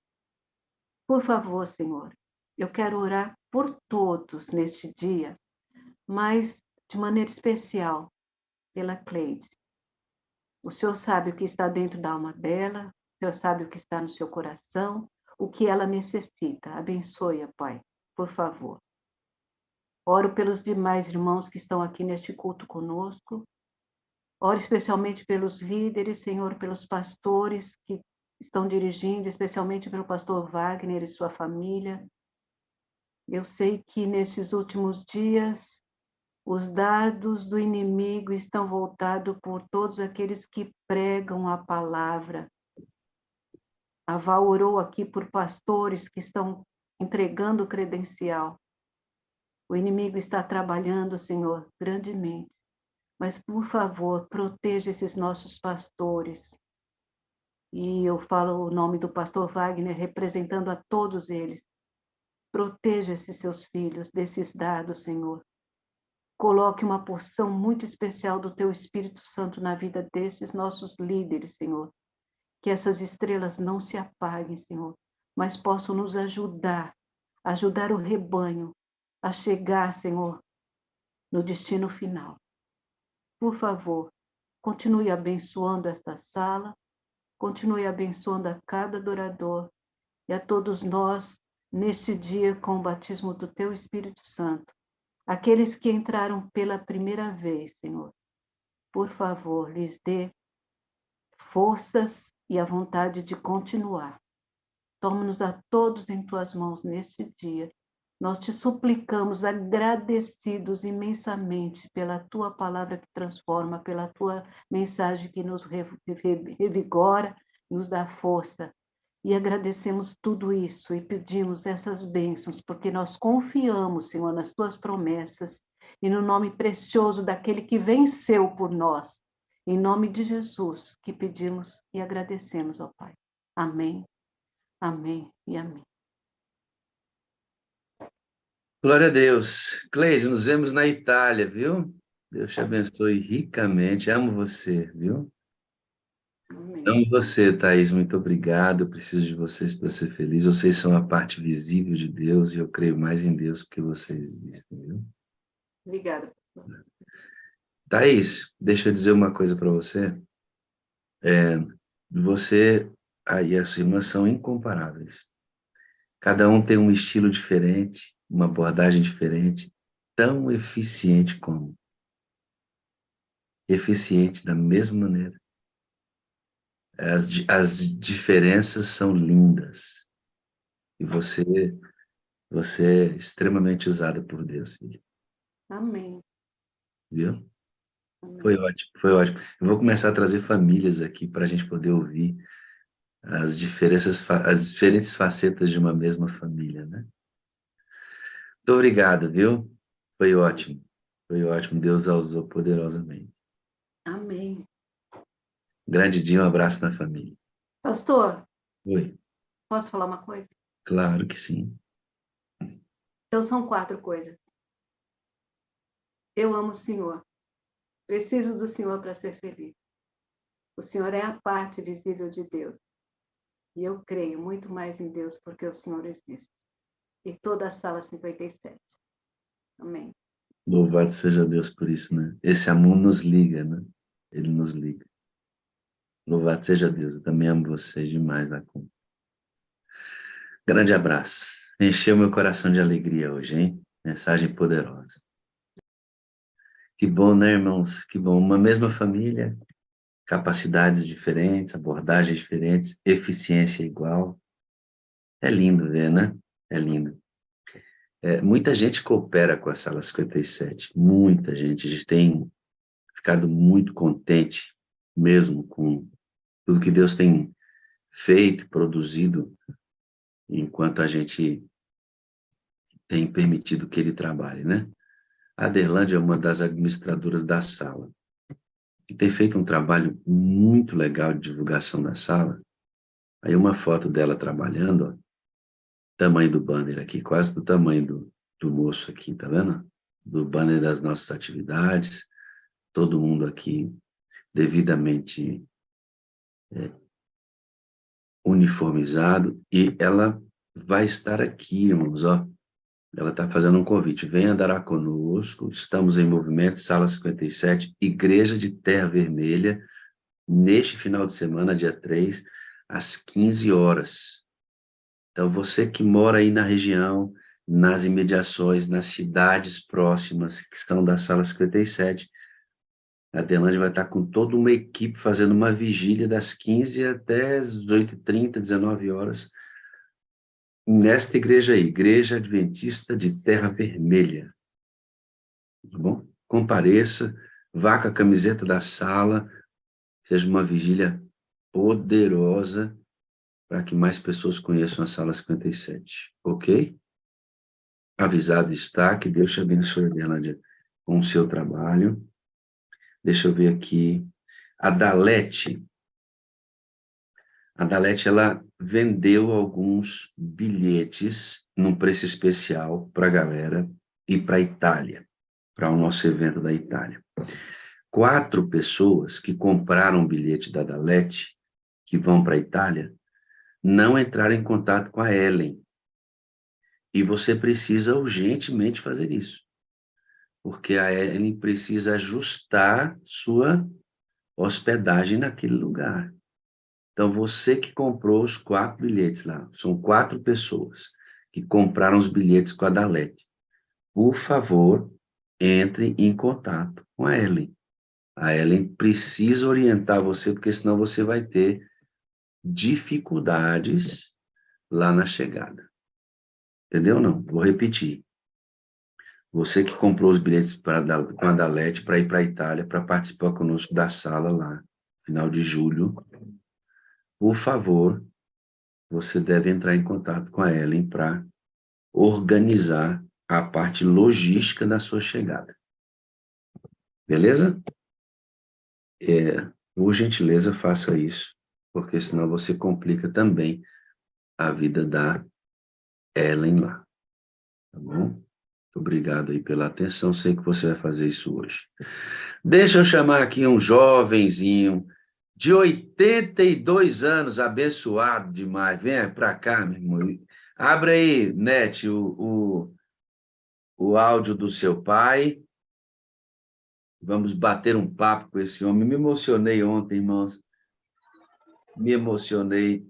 Por favor, Senhor, eu quero orar por todos neste dia, mas de maneira especial pela Cleide. O Senhor sabe o que está dentro da alma dela, O Senhor sabe o que está no seu coração, o que ela necessita. Abençoe-a, Pai, por favor. Oro pelos demais irmãos que estão aqui neste culto conosco. Oro especialmente pelos líderes, Senhor, pelos pastores que estão dirigindo, especialmente pelo pastor Wagner e sua família. Eu sei que nesses últimos dias os dardos do inimigo estão voltados por todos aqueles que pregam a palavra. A Val orou aqui por pastores que estão entregando o credencial. O inimigo está trabalhando, Senhor, grandemente. Mas, por favor, proteja esses nossos pastores. E eu falo o nome do pastor Wagner, representando a todos eles. Proteja esses seus filhos desses dados, Senhor. Coloque uma porção muito especial do Teu Espírito Santo na vida desses nossos líderes, Senhor. Que essas estrelas não se apaguem, Senhor, mas possam nos ajudar o rebanho a chegar, Senhor, no destino final. Por favor, continue abençoando esta sala, continue abençoando a cada adorador e a todos nós neste dia com o batismo do Teu Espírito Santo. Aqueles que entraram pela primeira vez, Senhor, por favor, lhes dê forças e a vontade de continuar. Toma-nos a todos em Tuas mãos neste dia. Nós te suplicamos, agradecidos imensamente pela Tua palavra que transforma, pela Tua mensagem que nos revigora, nos dá força. E agradecemos tudo isso e pedimos essas bênçãos, porque nós confiamos, Senhor, nas Tuas promessas e no nome precioso daquele que venceu por nós. Em nome de Jesus que pedimos e agradecemos, ó Pai. Amém, amém e amém. Glória a Deus. Cleide, nos vemos na Itália, viu? Deus te abençoe ricamente. Amo você, viu? Amém. Amo você, Thaís. Muito obrigado. Eu preciso de vocês para ser feliz. Vocês são a parte visível de Deus e eu creio mais em Deus porque vocês existem, viu? Obrigada. Thaís, deixa eu dizer uma coisa para você. Você e a sua irmã são incomparáveis. Cada um tem um estilo diferente, uma abordagem diferente, tão eficiente como. Eficiente da mesma maneira. As diferenças são lindas. E você é extremamente usada por Deus, filho. Amém. Viu? Amém. Foi ótimo, foi ótimo. Eu vou começar a trazer famílias aqui para a gente poder ouvir as diferentes facetas de uma mesma família, né? Muito obrigado, viu? Foi ótimo. Foi ótimo. Deus a usou poderosamente. Amém. Grande dia, um abraço na família. Pastor, Oi. posso falar uma coisa? Claro que sim. Então são 4 coisas. Eu amo o Senhor. Preciso do Senhor para ser feliz. O Senhor é a parte visível de Deus. E eu creio muito mais em Deus porque o Senhor existe. E toda a sala 57. Amém. Louvado seja Deus por isso, né? Esse amor nos liga, né? Ele nos liga. Louvado seja Deus. Eu também amo vocês demais na conta. Grande abraço. Encheu meu coração de alegria hoje, hein? Mensagem poderosa. Que bom, né, irmãos? Que bom. Uma mesma família, capacidades diferentes, abordagens diferentes, eficiência igual. É lindo ver, né? É lindo. Muita gente coopera com a Sala 57. Muita gente. A gente tem ficado muito contente mesmo com tudo que Deus tem feito, produzido, enquanto a gente tem permitido que Ele trabalhe, né? A Aderlândia é uma das administradoras da sala, que tem feito um trabalho muito legal de divulgação da sala. Aí uma foto dela trabalhando, ó, tamanho do banner aqui, quase do tamanho do moço aqui, tá vendo? Do banner das nossas atividades, todo mundo aqui devidamente uniformizado, e ela vai estar aqui, irmãos, ó. Ela está fazendo um convite. Venha dar conosco, estamos em movimento, Sala 57, Igreja de Terra Vermelha, neste final de semana, dia 3, às 15 horas. Então, você que mora aí na região, nas imediações, nas cidades próximas, que estão da Sala 57, a Adelândia vai estar com toda uma equipe fazendo uma vigília das 15 até as 18h30, 19 horas, nesta igreja aí, Igreja Adventista de Terra Vermelha. Tá bom? Compareça, vá com a camiseta da sala, seja uma vigília poderosa para que mais pessoas conheçam a Sala 57, ok? Avisado está, que Deus te abençoe, Adelândia, com o seu trabalho. Deixa eu ver aqui. A Dalete, ela vendeu alguns bilhetes num preço especial para a galera e para a Itália, para o nosso evento da Itália. 4 pessoas que compraram o bilhete da Dalete, que vão para a Itália, não entraram em contato com a Ellen. E você precisa urgentemente fazer isso, porque a Ellen precisa ajustar sua hospedagem naquele lugar. Então, você que comprou os 4 bilhetes lá, são 4 pessoas que compraram os bilhetes com a Dalete. Por favor, entre em contato com a Ellen. A Ellen precisa orientar você, porque senão você vai ter dificuldades lá na chegada. Entendeu? Não, vou repetir. Você que comprou os bilhetes com a Dalete para ir para a Itália, para participar conosco da sala lá, final de julho, por favor, você deve entrar em contato com a Ellen para organizar a parte logística da sua chegada. Beleza? Por gentileza, faça isso, porque senão você complica também a vida da Ellen lá. Tá bom? Muito obrigado aí pela atenção, sei que você vai fazer isso hoje. Deixa eu chamar aqui um jovenzinho de 82 anos, abençoado demais. Venha para cá, meu irmão. Abra aí, Net, o áudio do seu pai. Vamos bater um papo com esse homem. Me emocionei ontem, irmãos. Me emocionei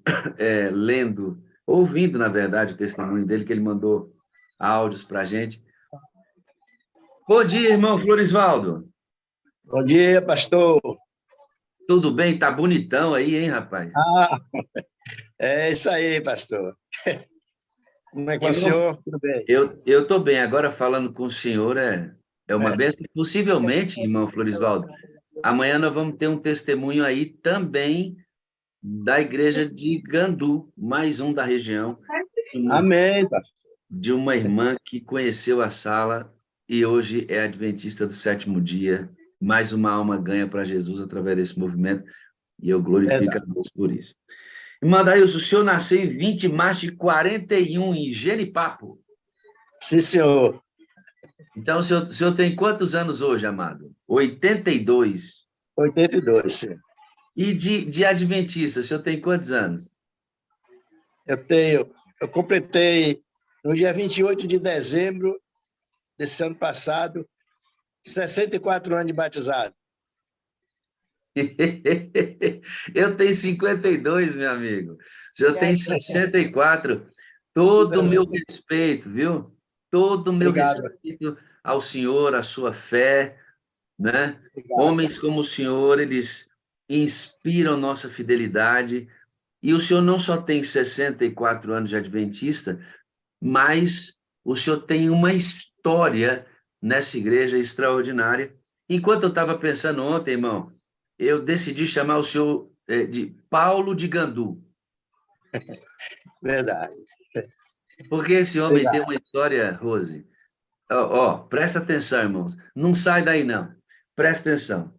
ouvindo, na verdade, o testemunho dele, que ele mandou áudios para a gente. Bom dia, irmão Florisvaldo. Bom dia, pastor. Tudo bem? Tá bonitão aí, hein, rapaz? É isso aí, pastor. Como é que vai o senhor? Tudo bem? Eu estou bem. Agora, falando com o senhor, é uma bênção. Possivelmente, irmão Florisvaldo, amanhã nós vamos ter um testemunho aí também da igreja de Gandu, mais um da região. Amém, pastor. De uma irmã que conheceu a sala e hoje é adventista do 7º dia. Mais uma alma ganha para Jesus através desse movimento, e eu glorifico a Deus por isso. Irmã Daílson, o senhor nasceu em 20 de março de 41, em Genipapo. Sim, senhor. Então, o senhor tem quantos anos hoje, amado? 82. 82, sim. E de adventista, o senhor tem quantos anos? Eu completei, no dia 28 de dezembro desse ano passado, 64 anos de batizado. Eu tenho 52, meu amigo. O senhor tem 64. Todo o meu respeito, viu? Todo o meu respeito ao senhor, à sua fé, né? Homens como o senhor, eles inspiram nossa fidelidade. E o senhor não só tem 64 anos de adventista, mas o senhor tem uma história nessa igreja extraordinária. Enquanto eu estava pensando ontem, irmão, eu decidi chamar o senhor de Paulo de Gandu. Verdade. Porque esse homem tem uma história, Rose. Presta atenção, irmãos. Não sai daí, não. Presta atenção.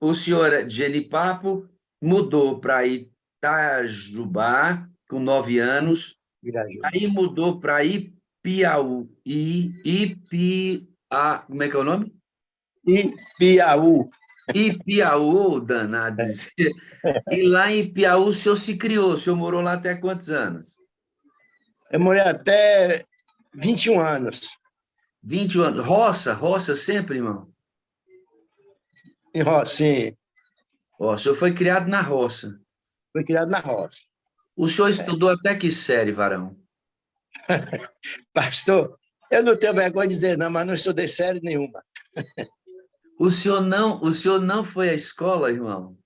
O senhor é de Genipapo, mudou para Itajubá, com 9 anos. Aí mudou para Ipiaú. Como é que é o nome? Ipiaú. Ipiaú, danado. E lá em Ipiaú o senhor se criou. O senhor morou lá até quantos anos? Eu morei até 21 anos. 21 anos. Roça sempre, irmão? Em roça, sim. O senhor foi criado na roça. Fui criado na roça. O senhor estudou até que série, varão? Pastor, eu não tenho vergonha de dizer não, mas não estudei série nenhuma. O senhor não foi à escola, irmão?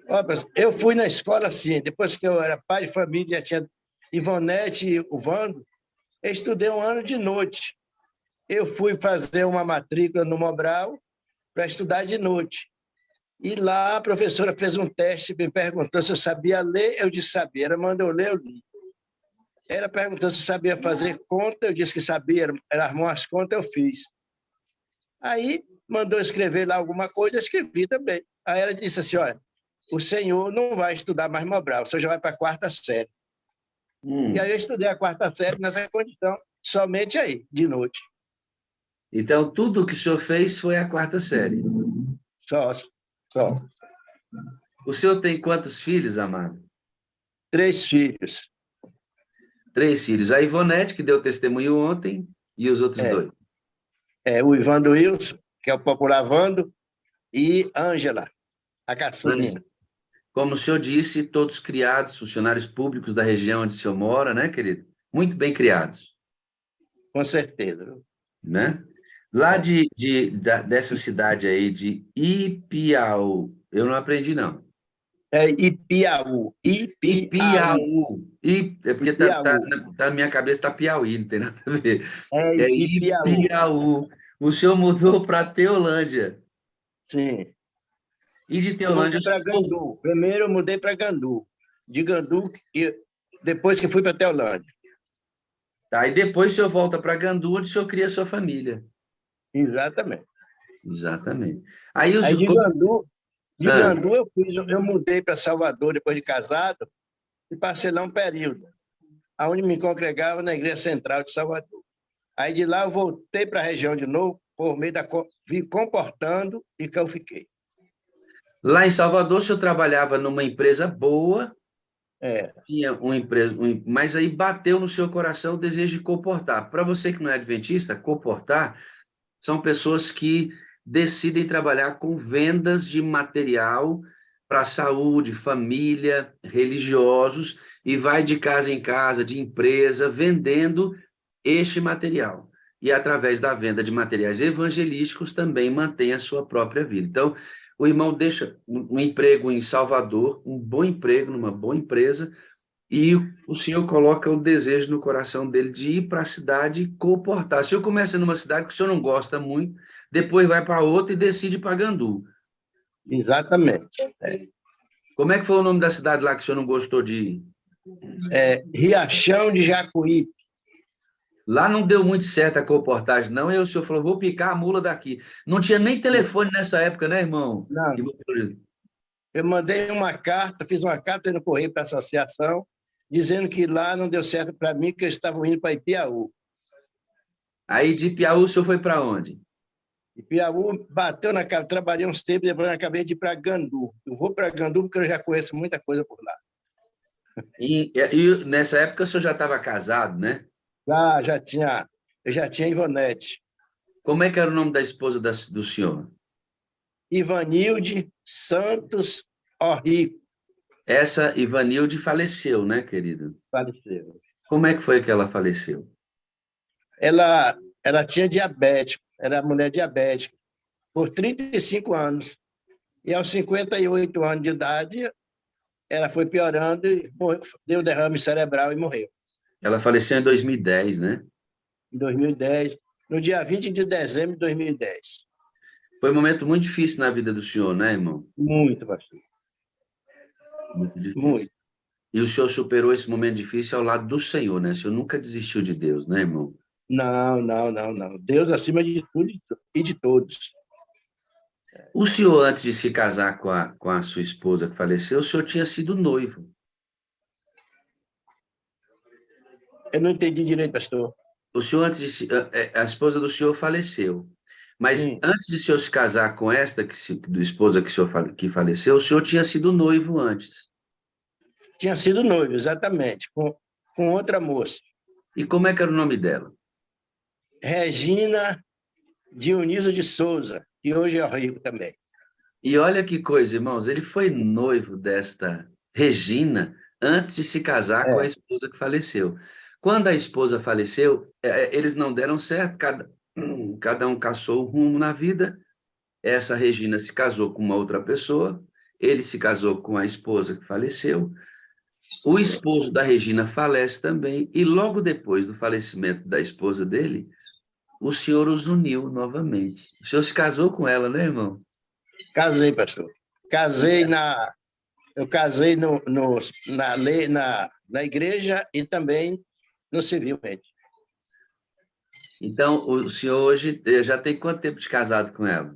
Ó, pastor, eu fui na escola, sim. Depois que eu era pai de família, já tinha Ivonete e o Vando, eu estudei um ano de noite. Eu fui fazer uma matrícula no Mobral para estudar de noite. E lá a professora fez um teste, me perguntou se eu sabia ler, eu disse sabia. Ela mandou eu ler, eu li. Ela perguntou se eu sabia fazer conta, eu disse que sabia. Ela armou as contas, eu fiz. Aí mandou escrever lá alguma coisa, eu escrevi também. Aí ela disse assim, olha, o senhor não vai estudar mais Mobral, o senhor já vai para a 4ª série. E aí eu estudei a 4ª série nessa condição, somente aí, de noite. Então, tudo o que o senhor fez foi a 4ª série. Só. O senhor tem quantos filhos, amado? 3 filhos. 3 filhos. A Ivonete, que deu testemunho ontem, e os outros 2. O Ivando Wilson, que é o popular Vando, e Ângela, a caçulinha. Como o senhor disse, todos criados, funcionários públicos da região onde o senhor mora, né, querido? Muito bem criados. Com certeza. Né? Lá dessa cidade aí, de Ipiaú, eu não aprendi, não. É Ipiaú. Ipiaú. É porque tá na minha cabeça, tá Piauí, não tem nada a ver. É Ipiaú. O senhor mudou para Teolândia. Sim. E de Eu Teolândia... mudei para Gandu. Primeiro eu mudei para Gandu. De Gandu, depois que fui para Teolândia. Tá, e depois o senhor volta para Gandu, onde o senhor cria a sua família. Exatamente. Aí de Gandu eu mudei para Salvador depois de casado e passei lá um período, onde me congregava na Igreja Central de Salvador. Aí de lá eu voltei para a região de novo, por meio da vim comportando e que eu fiquei. Lá em Salvador, o senhor trabalhava numa empresa boa, tinha uma empresa, mas aí bateu no seu coração o desejo de comportar. Para você que não é adventista, comportar são pessoas que decidem trabalhar com vendas de material para saúde, família, religiosos, e vai de casa em casa, de empresa, vendendo este material. E, através da venda de materiais evangelísticos, também mantém a sua própria vida. Então, o irmão deixa um emprego em Salvador, um bom emprego numa boa empresa, e o senhor coloca o desejo no coração dele de ir para a cidade e comportar. Se eu começa numa cidade que o senhor não gosta muito, depois vai para outra e decide para Gandu. Exatamente. Como é que foi o nome da cidade lá que o senhor não gostou de ir? Riachão de Jacuípe. Lá não deu muito certo a comportagem, não. E o senhor falou, vou picar a mula daqui. Não tinha nem telefone nessa época, né, irmão? Não. Eu mandei uma carta, fiz uma carta no correio para a associação, dizendo que lá não deu certo para mim, que eu estava indo para Ipiaú. Aí de Ipiaú o senhor foi para onde? Ipiaú bateu na casa, trabalhei uns tempos, depois acabei de ir para Gandu. Eu vou para Gandu porque eu já conheço muita coisa por lá. E nessa época o senhor já estava casado, né? Eu já tinha Ivonete. Como é que era o nome da esposa do senhor? Ivanilde Santos Orrico. Essa Ivanilde faleceu, né, querido? Faleceu. Como é que foi que ela faleceu? Ela tinha diabetes, era mulher diabética, por 35 anos. E aos 58 anos de idade, ela foi piorando e deu derrame cerebral e morreu. Ela faleceu em 2010, né? Em 2010, no dia 20 de dezembro de 2010. Foi um momento muito difícil na vida do senhor, né, irmão? Muito, pastor. Muito difícil. Muito. E o senhor superou esse momento difícil ao lado do Senhor, né? O senhor nunca desistiu de Deus, né, irmão? Não. Deus acima de tudo e de todos. O senhor, antes de se casar com a sua esposa que faleceu, o senhor tinha sido noivo. Eu não entendi direito, pastor. O senhor, a esposa do senhor faleceu. Mas antes de o senhor se casar com do esposa que faleceu, o senhor tinha sido noivo antes. Tinha sido noivo, exatamente, com outra moça. E como é que era o nome dela? Regina Dioniso de Souza, que hoje é rico também. E olha que coisa, irmãos, ele foi noivo desta Regina antes de se casar com a esposa que faleceu. Quando a esposa faleceu, eles não deram certo, cada um caçou o rumo na vida. Essa Regina se casou com uma outra pessoa, ele se casou com a esposa que faleceu. O esposo da Regina falece também, e logo depois do falecimento da esposa dele, o senhor os uniu novamente. O senhor se casou com ela, né, irmão? Casei, pastor. Eu casei na lei, na igreja e também no civilmente. Então, o senhor hoje já tem quanto tempo de casado com ela?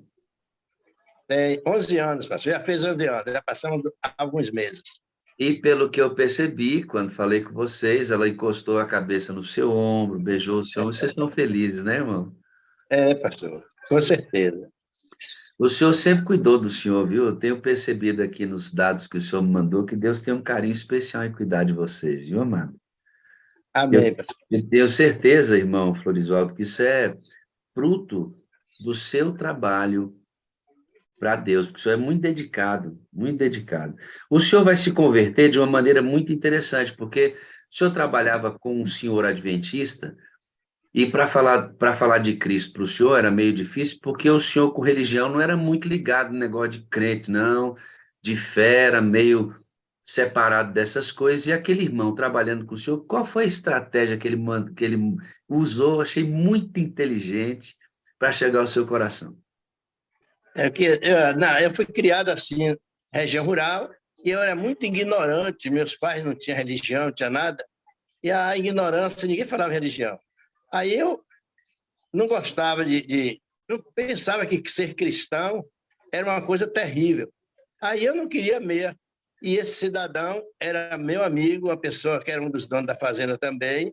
Tem 11 anos, pastor. Já fez 11 anos, já passamos alguns meses. E pelo que eu percebi, quando falei com vocês, ela encostou a cabeça no seu ombro, beijou o seu ombro. Vocês estão felizes, né, irmão? Pastor, com certeza. O senhor sempre cuidou do senhor, viu? Eu tenho percebido aqui nos dados que o senhor me mandou que Deus tem um carinho especial em cuidar de vocês, viu, amado? Amém, pastor. Eu tenho certeza, irmão Florisvaldo, que isso é fruto do seu trabalho para Deus, porque o senhor é muito dedicado, muito dedicado. O senhor vai se converter de uma maneira muito interessante, porque o senhor trabalhava com um senhor adventista, e para falar de Cristo para o senhor era meio difícil, porque o senhor com religião não era muito ligado no negócio de crente, não, de fé, era meio separado dessas coisas. E aquele irmão trabalhando com o senhor, qual foi a estratégia que ele usou? Achei muito inteligente para chegar ao seu coração. Eu fui criado assim, região rural, e eu era muito ignorante. Meus pais não tinham religião, não tinha nada. E a ignorância, ninguém falava religião. Aí eu não gostava eu pensava que ser cristão era uma coisa terrível. Aí eu não queria meia. E esse cidadão era meu amigo, uma pessoa que era um dos donos da fazenda também,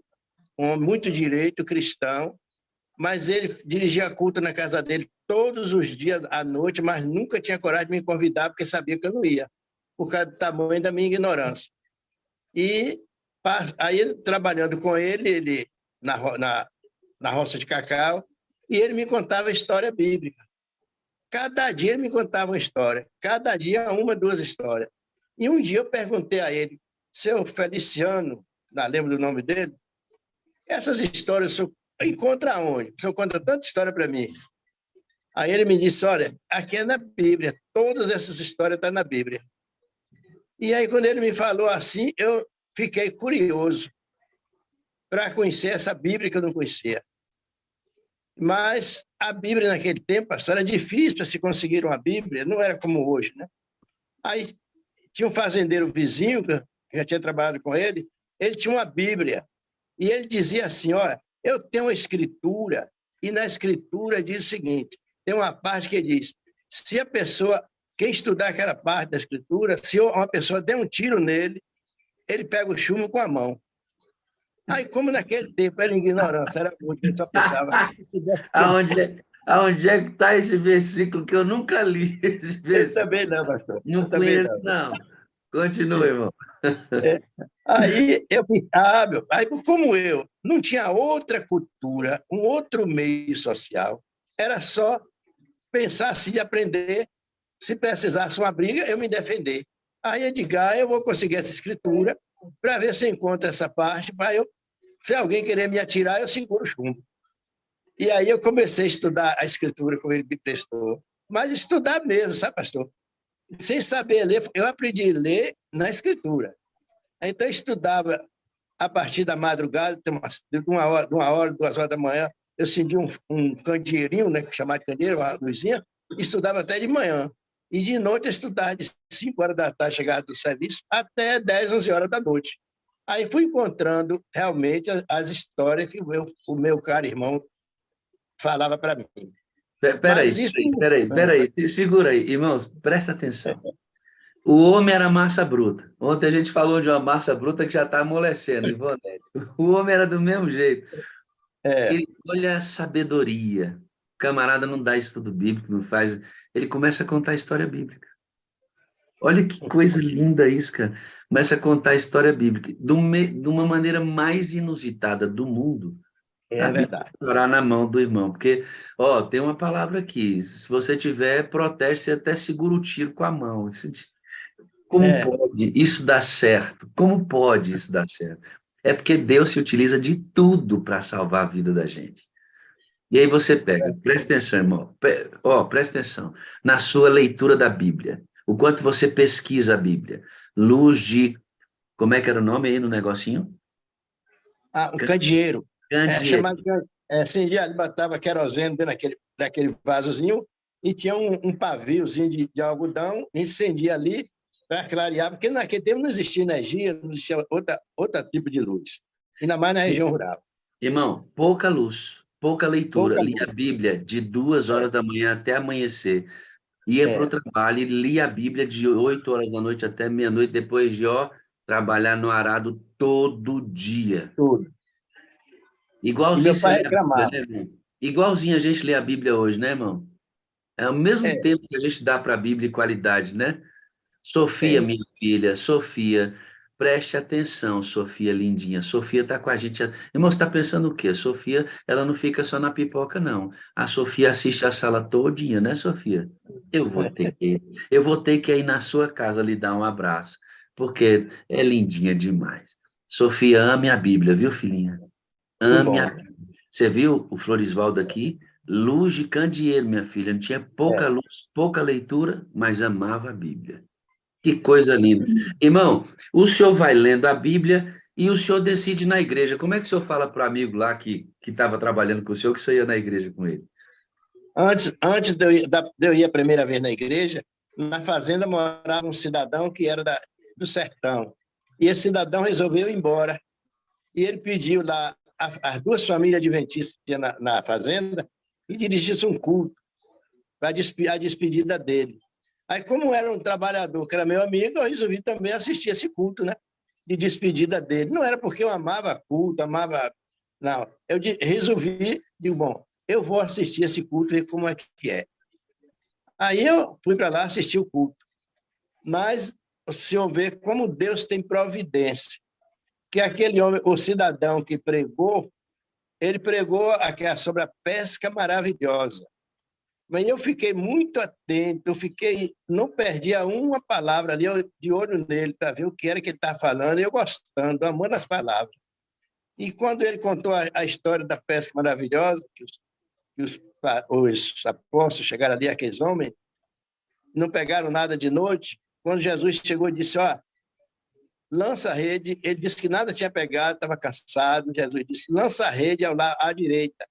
um homem muito direito, cristão, mas ele dirigia culto na casa dele todos os dias à noite, mas nunca tinha coragem de me convidar, porque sabia que eu não ia, por causa do tamanho da minha ignorância. E aí, trabalhando com ele na roça de cacau, e ele me contava a história bíblica. Cada dia ele me contava uma história, cada dia uma, duas histórias. E um dia eu perguntei a ele, seu Feliciano, não lembro do nome dele, essas histórias o senhor encontra onde? O senhor conta tanta história para mim. Aí ele me disse, olha, aqui é na Bíblia, todas essas histórias estão na Bíblia. E aí, quando ele me falou assim, eu fiquei curioso para conhecer essa Bíblia que eu não conhecia. Mas a Bíblia naquele tempo, pastor, era difícil para se conseguir uma Bíblia, não era como hoje, né? Aí tinha um fazendeiro vizinho, que eu já tinha trabalhado com ele tinha uma Bíblia, e ele dizia assim, olha, eu tenho uma escritura, e na escritura diz o seguinte, tem uma parte que diz, se a pessoa, quem estudar aquela parte da escritura, se uma pessoa der um tiro nele, ele pega o chumbo com a mão. Aí, como naquele tempo era ignorância, era muito, eu só pensava... Aonde é que está esse versículo que eu nunca li? Esse versículo? Eu também não, pastor. Não conheço, não. Continua, irmão. Aí, aí, como eu não tinha outra cultura, um outro meio social, era só pensar assim, de aprender, se precisasse uma briga, eu me defender. Aí eu digo, eu vou conseguir essa escritura para ver se eu encontro essa parte, para eu, se alguém querer me atirar, eu seguro o chumbo. E aí eu comecei a estudar a escritura como ele me prestou, mas estudar mesmo, sabe, pastor? Sem saber ler, eu aprendi a ler na escritura. Então eu estudava a partir da madrugada, de uma hora, 2 horas da manhã, eu acendia um candeeirinho, né, chamado candeeiro, uma luzinha, e estudava até de manhã. E de noite eu estudava de 5 horas da tarde, chegada do serviço, até 10, 11 horas da noite. Aí fui encontrando realmente as histórias que o meu caro irmão falava para mim. Peraí, segura aí, irmãos, presta atenção. O homem era massa bruta. Ontem a gente falou de uma massa bruta que já está amolecendo, Ivonete. O homem era do mesmo jeito. Olha a sabedoria. O camarada não dá estudo bíblico, não faz. Ele começa a contar a história bíblica. Olha que coisa linda isso, cara. Começa a contar a história bíblica de uma maneira mais inusitada do mundo. É verdade. Orar na mão do irmão, porque, tem uma palavra aqui, se você tiver, protege, você até segura o tiro com a mão. Como pode isso dar certo? Como pode isso dar certo? É porque Deus se utiliza de tudo para salvar a vida da gente. E aí você pega, presta atenção, irmão, presta atenção, na sua leitura da Bíblia, o quanto você pesquisa a Bíblia. Luz de, como é que era o nome aí no negocinho? Um candeeiro. Candeeiro. Acendia, ele botava querosene dentro daquele vasozinho e tinha um paviozinho de algodão, incendia ali para clarear, porque naquele tempo não existia energia, não existia outro tipo de luz, ainda mais na região rural. Irmão, pouca luz, pouca leitura. Pouca Lia a Bíblia de 2 horas da manhã até amanhecer. Ia para o trabalho e lia a Bíblia de 8 horas da noite até meia-noite, depois de trabalhar no arado todo dia. Tudo. Igualzinho meu pai você lê a Bíblia, reclamava. né, irmão? Igualzinho a gente lê a Bíblia hoje, né, irmão? É o mesmo tempo que a gente dá para a Bíblia e qualidade, né? Sofia, minha filha, Sofia, preste atenção, Sofia lindinha. Sofia está com a gente. Irmão, você está pensando o quê? Sofia, ela não fica só na pipoca, não. A Sofia assiste a sala todinha, né, Sofia? Eu vou ter que ir na sua casa lhe dar um abraço, porque é lindinha demais. Sofia, ame a Bíblia, viu, filhinha? Que Ame a bom. Bíblia. Você viu o Florisvaldo aqui? Luz de candeeiro, minha filha. Não tinha pouca luz, pouca leitura, mas amava a Bíblia. Que coisa linda. Irmão, o senhor vai lendo a Bíblia e o senhor decide na igreja. Como é que o senhor fala para o amigo lá que estava trabalhando com o senhor que o senhor ia na igreja com ele? Antes de eu ir a primeira vez na igreja, na fazenda morava um cidadão que era do sertão. E esse cidadão resolveu ir embora. E ele pediu lá as duas famílias adventistas que tinha na fazenda e dirigisse um culto para a despedida dele. Aí, como era um trabalhador que era meu amigo, eu resolvi também assistir esse culto, né? De despedida dele. Não era porque eu amava culto, amava... Não, eu resolvi, digo, bom, eu vou assistir esse culto e ver como é que é. Aí eu fui para lá assistir o culto. Mas o senhor vê como Deus tem providência. Que aquele homem, o cidadão que pregou, ele pregou sobre a pesca maravilhosa. Mas eu fiquei muito atento, não perdia uma palavra ali, eu de olho nele, para ver o que era que ele estava falando, e eu gostando, amando as palavras. E quando ele contou a história da pesca maravilhosa, que os apóstolos chegaram ali, aqueles homens, não pegaram nada de noite, quando Jesus chegou e disse, lança a rede, ele disse que nada tinha pegado, estava cansado, Jesus disse, lança a rede à direita.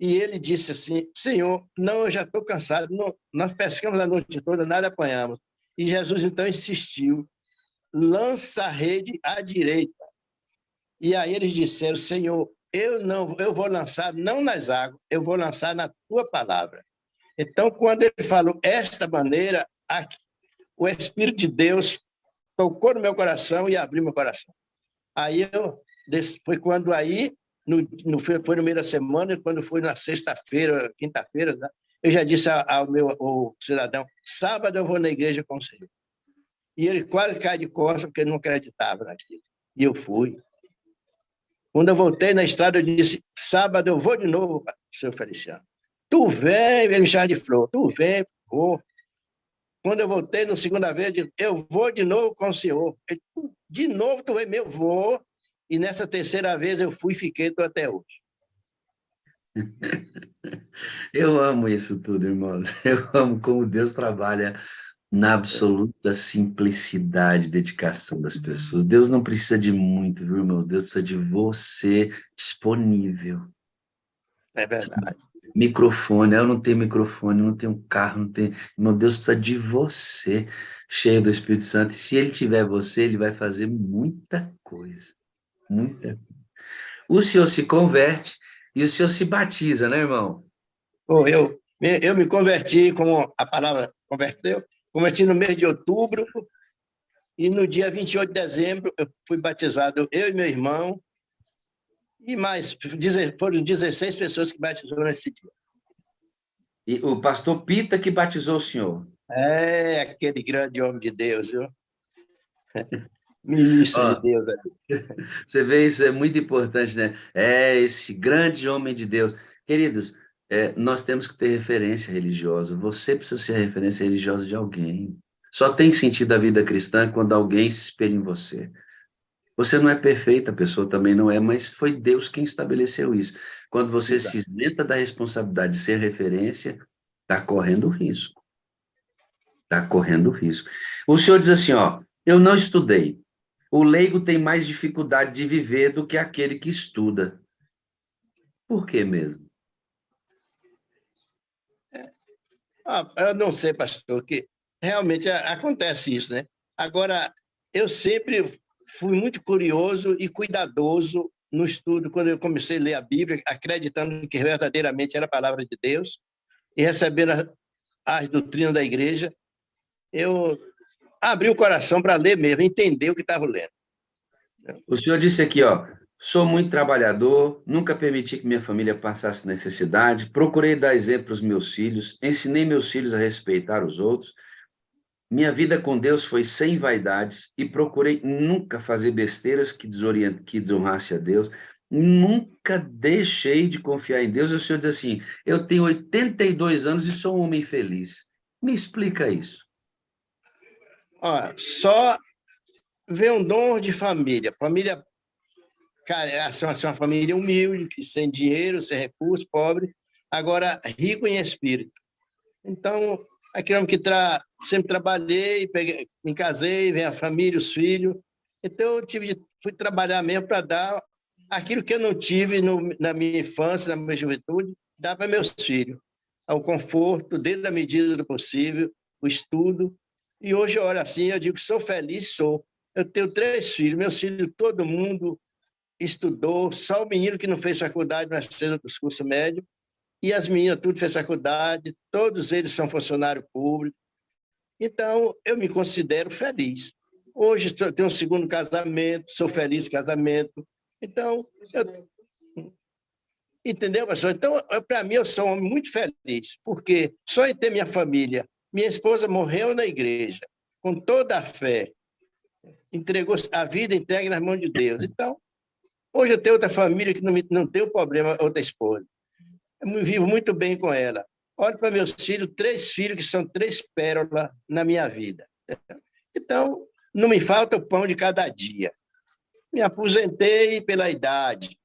E ele disse assim, Senhor, não, eu já estou cansado, não, nós pescamos a noite toda, nada apanhamos. E Jesus então insistiu, lança a rede à direita. E aí eles disseram, Senhor, eu vou lançar não nas águas, eu vou lançar na tua palavra. Então, quando ele falou esta maneira, o Espírito de Deus tocou no meu coração e abriu meu coração. Aí foi quando aí, foi no meio da semana, quando foi na sexta-feira, quinta-feira, né, eu já disse ao cidadão, sábado eu vou na igreja com o Senhor. E ele quase cai de costas, porque ele não acreditava naquilo. E eu fui. Quando eu voltei na estrada, eu disse, sábado eu vou de novo, senhor Feliciano. Tu vem, ele me chama de Flor, tu vem, vou. Quando eu voltei, na segunda vez, eu vou de novo com o senhor. Ele, de novo, tu vem, eu vou. E nessa terceira vez eu fui e fiquei, estou até hoje. Eu amo isso tudo, irmãos. Eu amo como Deus trabalha na absoluta simplicidade e dedicação das pessoas. Deus não precisa de muito, viu, irmãos? Deus precisa de você disponível. É verdade. Microfone, eu não tenho microfone, não tenho carro, não tenho... Irmão, Deus precisa de você, cheio do Espírito Santo. E se ele tiver você, ele vai fazer muita coisa. Muita. O senhor se converte e o senhor se batiza, né, irmão? Eu me converti, como a palavra converteu, converti no mês de outubro e no dia 28 de dezembro eu fui batizado, eu e meu irmão, e mais, foram 16 pessoas que batizaram nesse dia. E o pastor Pita que batizou o senhor? É, aquele grande homem de Deus, viu? Ministro de Deus. Você vê, isso é muito importante, né? É esse grande homem de Deus. Queridos, nós temos que ter referência religiosa. Você precisa ser a referência religiosa de alguém. Só tem sentido a vida cristã quando alguém se espelha em você. Você não é perfeita, a pessoa também não é, mas foi Deus quem estabeleceu isso. Quando você se Exato. isenta da responsabilidade de ser referência, está correndo risco. Está correndo risco. O senhor diz assim, ó, eu não estudei. O leigo tem mais dificuldade de viver do que aquele que estuda. Por quê mesmo? Eu não sei, pastor, que realmente acontece isso, né? Agora, eu sempre fui muito curioso e cuidadoso no estudo, quando eu comecei a ler a Bíblia, acreditando que verdadeiramente era a palavra de Deus e recebendo as doutrinas da igreja, eu abri o coração para ler mesmo, entender o que estava lendo. O senhor disse aqui, ó, sou muito trabalhador, nunca permiti que minha família passasse necessidade, procurei dar exemplo aos meus filhos, ensinei meus filhos a respeitar os outros. Minha vida com Deus foi sem vaidades e procurei nunca fazer besteiras que desonrasse a Deus. Nunca deixei de confiar em Deus. E o senhor diz assim, eu tenho 82 anos e sou um homem feliz. Me explica isso. Ó, só ver um dom de família. Família, cara, é uma família humilde, sem dinheiro, sem recursos, pobre, agora rico em espírito. Então, aquele que sempre trabalhei, me casei, vem a família, os filhos. Então, fui trabalhar mesmo para dar aquilo que eu não tive na minha infância, na minha juventude, dar para meus filhos. O conforto, dentro da medida do possível, o estudo. E hoje, olha assim, eu digo que sou feliz, sou. Eu tenho 3 filhos, meus filhos, todo mundo estudou, só o menino que não fez faculdade, mas fez os cursos médios, e as meninas tudo fez faculdade, todos eles são funcionários públicos. Então, eu me considero feliz. Hoje, eu tenho um segundo casamento, sou feliz no casamento. Então, entendeu, pastor? Então, para mim, eu sou um homem muito feliz, porque só em ter minha família, minha esposa morreu na igreja, com toda a fé, entregou a vida entregue nas mãos de Deus. Então, hoje eu tenho outra família que não tem problema, outra esposa. Eu vivo muito bem com ela. Olho para meus filhos, 3 filhos que são 3 pérolas na minha vida. Então, não me falta o pão de cada dia. Me aposentei pela idade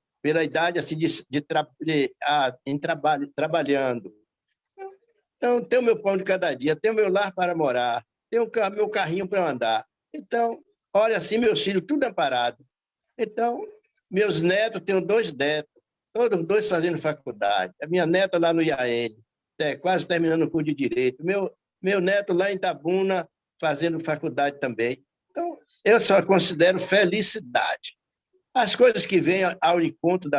assim, trabalhando. Então, tenho meu pão de cada dia, tenho meu lar para morar, tenho meu carrinho para andar. Então, olha assim, meus filhos, tudo amparado. Então, meus netos, tenho 2 netos, todos 2 fazendo faculdade. A minha neta lá no IAN, quase terminando o curso de Direito. Meu neto lá em Itabuna, fazendo faculdade também. Então, eu só considero felicidade. As coisas que vêm ao encontro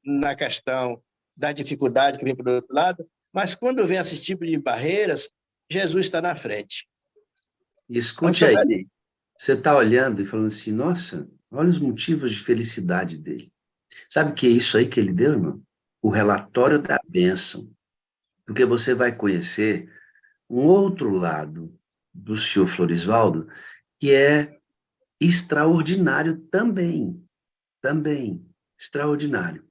na questão da dificuldade que vem para o outro lado, mas quando vem esse tipo de barreiras, Jesus está na frente. Escute aí, você está olhando e falando assim, nossa, olha os motivos de felicidade dele. Sabe o que é isso aí que ele deu, irmão? O relatório da bênção. Porque você vai conhecer um outro lado do senhor Florisvaldo, que é extraordinário também. Também, extraordinário.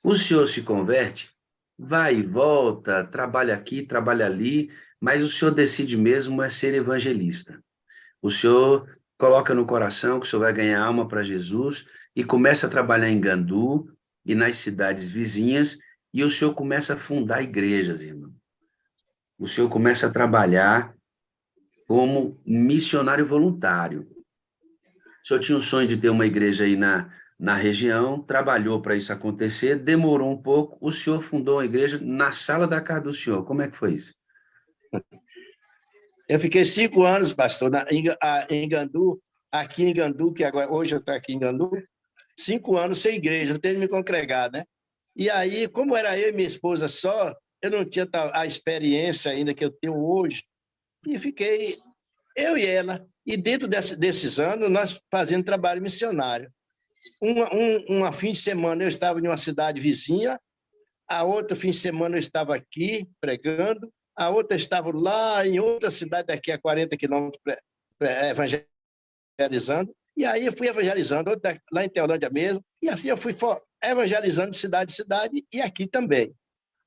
O senhor se converte, vai e volta, trabalha aqui, trabalha ali, mas o senhor decide mesmo é ser evangelista. O senhor coloca no coração que o senhor vai ganhar alma para Jesus e começa a trabalhar em Gandu e nas cidades vizinhas, e o senhor começa a fundar igrejas, irmão. O senhor começa a trabalhar como missionário voluntário. O senhor tinha um sonho de ter uma igreja aí na região, trabalhou para isso acontecer, demorou um pouco, o senhor fundou uma igreja na sala da casa do senhor. Como é que foi isso? Eu fiquei 5 anos, pastor, em Gandu, aqui em Gandu, que agora, hoje eu estou aqui em Gandu, 5 anos sem igreja, não tenho me congregado, né? E aí, como era eu e minha esposa só, eu não tinha a experiência ainda que eu tenho hoje, e fiquei, eu e ela, e dentro desses anos, nós fazendo trabalho missionário. Uma fim de semana eu estava em uma cidade vizinha, a outra fim de semana eu estava aqui pregando, a outra estava lá em outra cidade daqui a 40 quilômetros evangelizando, e aí eu fui evangelizando, outra lá em Teolândia mesmo, e assim eu fui evangelizando de cidade em cidade e aqui também.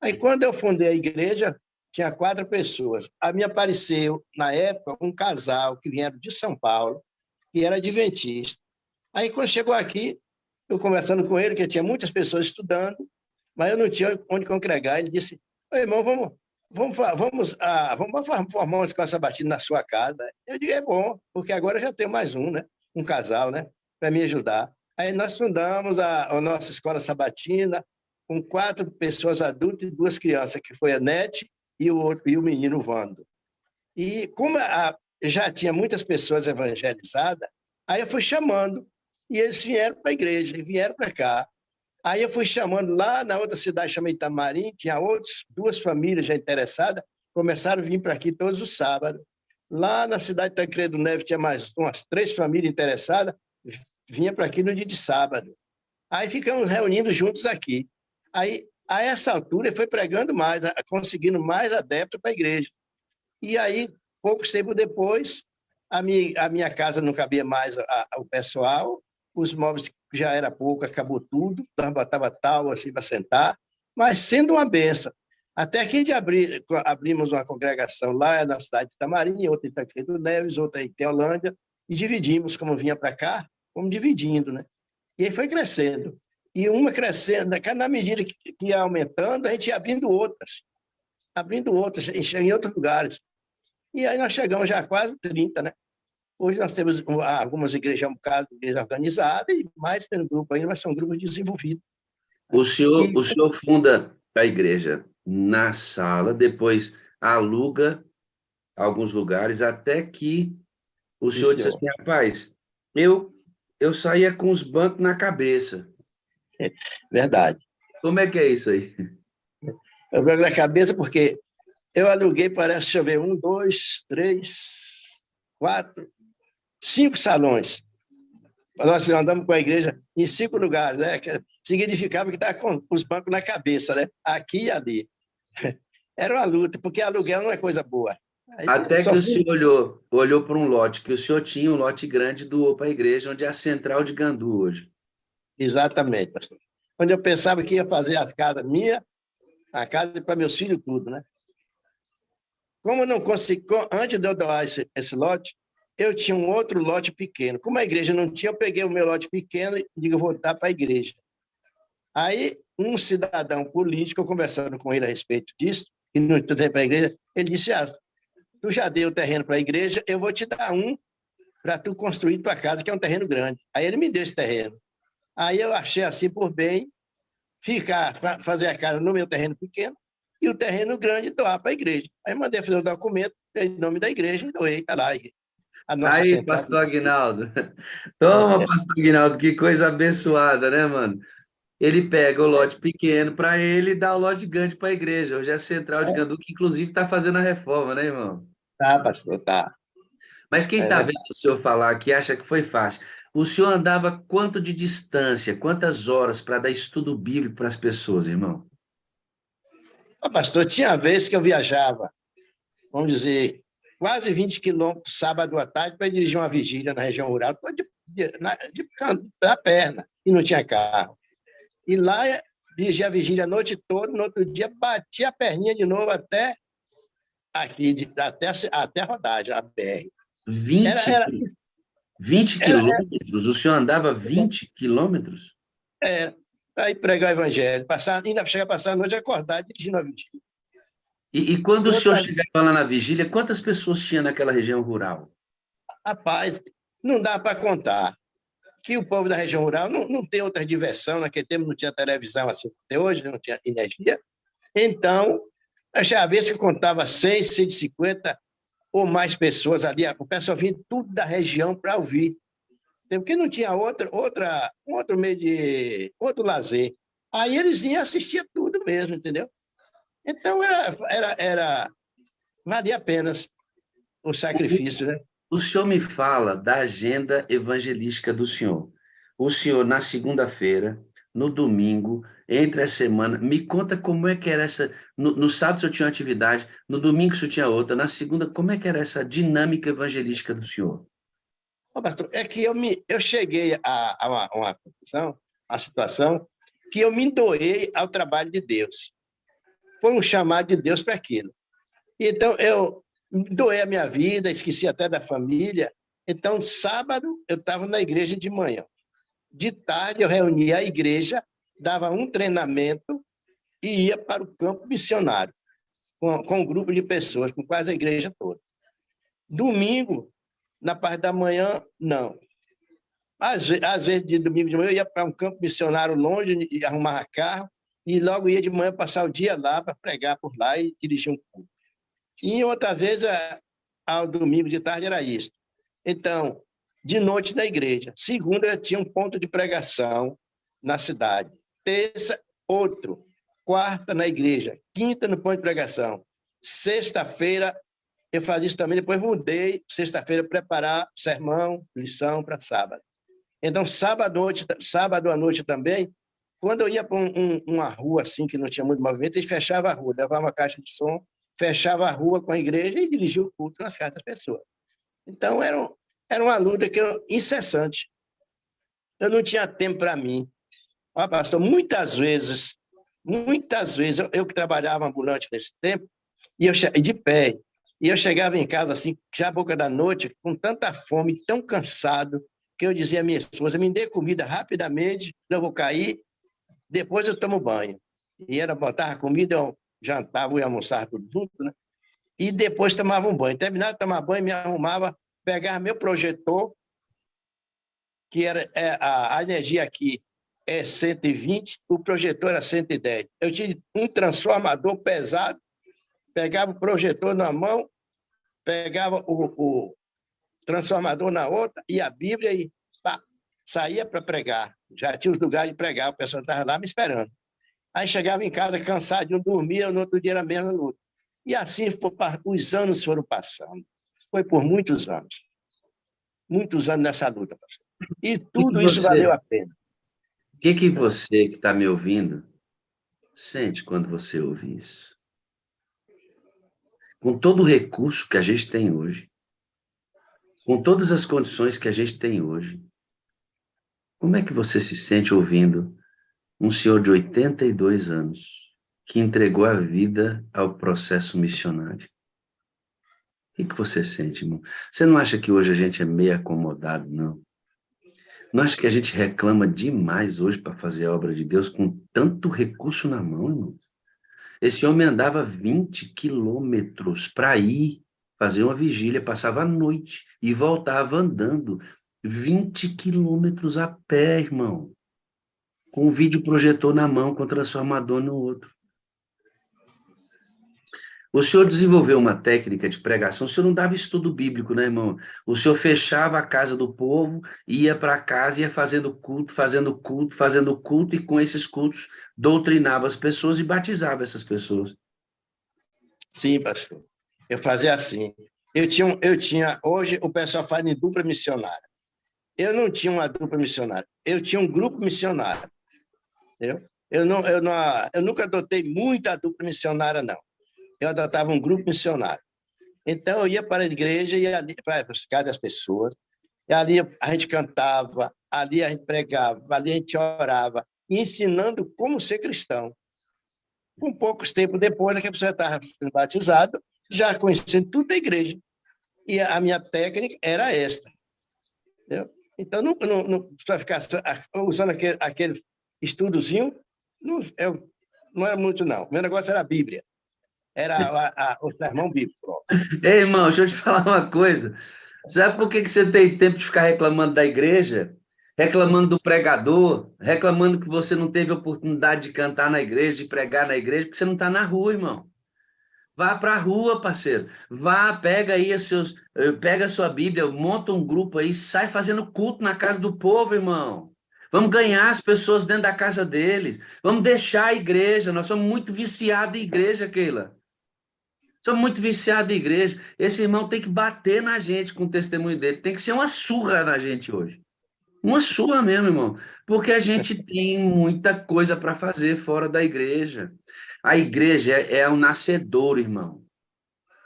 Aí quando eu fundei a igreja, tinha 4 pessoas. A me apareceu, na época, um casal que vieram de São Paulo, que era adventista. Aí, quando chegou aqui, eu conversando com ele, que tinha muitas pessoas estudando, mas eu não tinha onde congregar. Ele disse, "Ô, irmão, vamos formar uma escola sabatina na sua casa." Eu digo, é bom, porque agora eu já tenho mais um, né? Um casal, né? Para me ajudar. Aí nós fundamos a nossa escola sabatina com 4 pessoas adultas e 2 crianças, que foi a Nete e o menino Vando. E como já tinha muitas pessoas evangelizadas, aí eu fui chamando, e eles vieram para a igreja, vieram para cá. Aí eu fui chamando lá na outra cidade, chamada Itamarim, tinha 2 famílias já interessadas, começaram a vir para aqui todos os sábados. Lá na cidade de Tancredo Neves tinha mais umas 3 famílias interessadas, vinha para aqui no dia de sábado. Aí ficamos reunindo juntos aqui. Aí, a essa altura, ele foi pregando mais, conseguindo mais adeptos para a igreja. E aí, pouco tempo depois, a minha casa não cabia mais ao pessoal, os móveis já era pouco, acabou tudo, nós botava tal assim para sentar, mas sendo uma benção. Até que a gente abrimos uma congregação lá na cidade de Itamarim, outra em Tancredo Neves, outra em Teolândia, e dividimos, como vinha para cá, fomos dividindo, né? E aí foi crescendo. E uma crescendo, na medida que ia aumentando, a gente ia abrindo outras em outros lugares. E aí nós chegamos já a quase 30, né? Hoje nós temos algumas igrejas, um bocado de igreja organizada, e mais tem um grupo ainda, mas são grupos desenvolvidos. O senhor funda a igreja na sala, depois aluga alguns lugares, até que o senhor disse assim, rapaz, eu saía com os bancos na cabeça. Verdade. Como é que é isso aí? Eu banco na cabeça porque eu aluguei, parece, deixa eu ver, 1, 2, 3, 4, 5 salões. Nós andamos com a igreja em 5 lugares, né? Significava que estava com os bancos na cabeça, né? Aqui e ali. Era uma luta, porque aluguel não é coisa boa. Até que o senhor olhou para um lote, que o senhor tinha um lote grande, doou para a igreja, onde é a central de Gandu hoje. Exatamente, pastor. Onde eu pensava que ia fazer as casas minhas, a casa para meus filhos, tudo, né? Como eu não consegui, antes de eu doar esse lote, eu tinha um outro lote pequeno. Como a igreja não tinha, eu peguei o meu lote pequeno e digo, vou dar para a igreja. Aí, um cidadão político, conversando com ele a respeito disso, e não tem para a igreja, ele disse, tu já deu o terreno para a igreja, eu vou te dar um para tu construir tua casa, que é um terreno grande. Aí ele me deu esse terreno. Aí eu achei assim por bem fazer a casa no meu terreno pequeno e o terreno grande doar para a igreja. Aí mandei fazer o documento em nome da igreja e doei, está lá. A nossa aí, central. pastor Aguinaldo. Toma, pastor Aguinaldo, que coisa abençoada, né, mano? Ele pega o lote pequeno para ele e dá o lote grande para a igreja. Hoje é a central de Gandu, que inclusive está fazendo a reforma, né, irmão? Tá, pastor, tá. Mas quem está vendo o senhor falar aqui acha que foi fácil. O senhor andava quanto de distância, quantas horas para dar estudo bíblico para as pessoas, irmão? Pastor, tinha vezes que eu viajava, vamos dizer, quase 20 quilômetros sábado à tarde para dirigir uma vigília na região rural, na perna, e não tinha carro. E lá dirigia a vigília a noite toda, no outro dia batia a perninha de novo até aqui, até a rodagem, a BR. 20 quilômetros? O senhor andava 20 quilômetros? Aí pregar o evangelho, ainda chega a passar a noite acordar dirigindo a vigília. E quando o senhor chegava lá na vigília, quantas pessoas tinha naquela região rural? Rapaz, não dá para contar. Que o povo da região rural não tem outra diversão, naquele tempo não tinha televisão assim até hoje, não tinha energia. Então, a vez que eu contava 100, 150 ou mais pessoas ali, o pessoal vinha tudo da região para ouvir. Porque não tinha outro meio de outro lazer. Aí eles iam assistir tudo mesmo, entendeu? Então, valia a pena o sacrifício, né? O senhor me fala da agenda evangelística do senhor. O senhor, na segunda-feira, no domingo, entre a semana, me conta como é que era essa... No sábado o senhor tinha uma atividade, no domingo o senhor tinha outra, na segunda, como é que era essa dinâmica evangelística do senhor? Pastor, é que eu cheguei a uma conclusão, a situação, que eu me doei ao trabalho de Deus. Foi um chamado de Deus para aquilo. Então, eu doei a minha vida, esqueci até da família. Então, sábado, eu estava na igreja de manhã. De tarde, eu reunia a igreja, dava um treinamento e ia para o campo missionário, com um grupo de pessoas, com quase a igreja toda. Domingo, na parte da manhã, não. Às vezes, de domingo de manhã, eu ia para um campo missionário longe, e arrumava carro, e logo ia de manhã passar o dia lá para pregar por lá e dirigir um culto. E outra vez, ao domingo de tarde, era isso. Então, de noite na igreja. Segunda, eu tinha um ponto de pregação na cidade. Terça, outro. Quarta, na igreja. Quinta, no ponto de pregação. Sexta-feira, eu fazia isso também, depois mudei, sexta-feira, preparar sermão, lição para sábado. Então, sábado à noite também, quando eu ia para uma rua assim, que não tinha muito movimento, eles fechavam a rua, levavam uma caixa de som, fechava a rua com a igreja e dirigia o culto nas casas das pessoas. Então, era uma luta incessante. Eu não tinha tempo para mim. Ó, pastor, muitas vezes, eu que trabalhava ambulante nesse tempo, e eu de pé, e eu chegava em casa assim, já à boca da noite, com tanta fome, tão cansado, que eu dizia à minha esposa, me dê comida rapidamente, eu vou cair, depois eu tomo banho. E ela botava comida, eu jantava e almoçava tudo junto, né? E depois tomava um banho. Terminava de tomar banho, me arrumava, pegava meu projetor, que era a energia aqui é 120, o projetor era 110. Eu tinha um transformador pesado, pegava o projetor na mão, pegava o transformador na outra, e a Bíblia, e pá, saía para pregar. Já tinha os lugares de pregar, o pessoal estava lá me esperando. Aí chegava em casa cansadinho, dormia, no outro dia era a mesma luta. E assim os anos foram passando. Foi por muitos anos nessa luta, pastor. E tudo isso valeu a pena. O que você que está me ouvindo sente quando você ouve isso? Com todo o recurso que a gente tem hoje, com todas as condições que a gente tem hoje, como é que você se sente ouvindo um senhor de 82 anos que entregou a vida ao processo missionário? O que você sente, irmão? Você não acha que hoje a gente é meio acomodado, não? Não acha que a gente reclama demais hoje para fazer a obra de Deus com tanto recurso na mão, irmão? Esse homem andava 20 quilômetros para ir fazer uma vigília, passava a noite e voltava andando 20 quilômetros a pé, irmão. Com o videoprojetor na mão, com o transformador no outro. O senhor desenvolveu uma técnica de pregação, o senhor não dava estudo bíblico, né, irmão? O senhor fechava a casa do povo, ia para casa, ia fazendo culto, e com esses cultos doutrinava as pessoas e batizava essas pessoas. Sim, pastor. Eu fazia assim. Hoje o pessoal faz em dupla missionária. Eu não tinha uma dupla missionária, eu tinha um grupo missionário. Entendeu? Eu nunca adotei muita dupla missionária, não. Eu adotava um grupo missionário. Então, eu ia para a igreja, ia para as casas das pessoas, e ali a gente cantava, ali a gente pregava, ali a gente orava, ensinando como ser cristão. Com poucos tempos depois, que a pessoa estava sendo batizada, já conhecendo tudo da igreja. E a minha técnica era esta. Entendeu? Então, não precisa ficar usando aquele estudozinho, não era muito, não. O meu negócio era a Bíblia. Era o sermão bíblico. Ei, irmão, deixa eu te falar uma coisa. Sabe por que você tem tempo de ficar reclamando da igreja? Reclamando do pregador? Reclamando que você não teve oportunidade de cantar na igreja, de pregar na igreja, porque você não está na rua, irmão. Vá para a rua, parceiro. Vá, pega aí pega a sua Bíblia, monta um grupo aí, sai fazendo culto na casa do povo, irmão. Vamos ganhar as pessoas dentro da casa deles. Vamos deixar a igreja. Nós somos muito viciados em igreja, Keila. Somos muito viciados em igreja. Esse irmão tem que bater na gente com o testemunho dele. Tem que ser uma surra na gente hoje. Uma surra mesmo, irmão. Porque a gente tem muita coisa para fazer fora da igreja. A igreja é um nascedouro, irmão.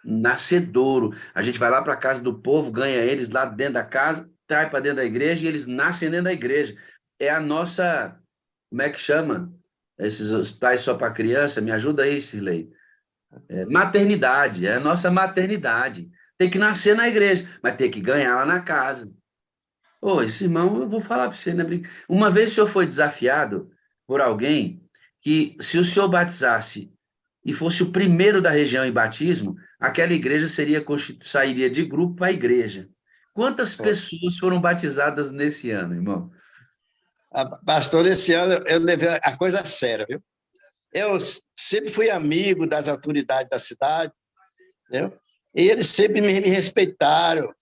Nascedouro. A gente vai lá para a casa do povo, ganha eles lá dentro da casa, traz para dentro da igreja e eles nascem dentro da igreja. É a nossa... Como é que chama? Esses hospitais só para criança? Me ajuda aí, Cirlei. Maternidade, é a nossa maternidade. Tem que nascer na igreja, mas tem que ganhar lá na casa. Ô, esse irmão, eu vou falar para você, né? Uma vez o senhor foi desafiado por alguém que, se o senhor batizasse e fosse o primeiro da região em batismo, aquela igreja sairia de grupo para a igreja. Quantas pessoas foram batizadas nesse ano, irmão? Pastor, esse ano eu levei a coisa séria, viu? Eu sempre fui amigo das autoridades da cidade, né? E eles sempre me respeitaram.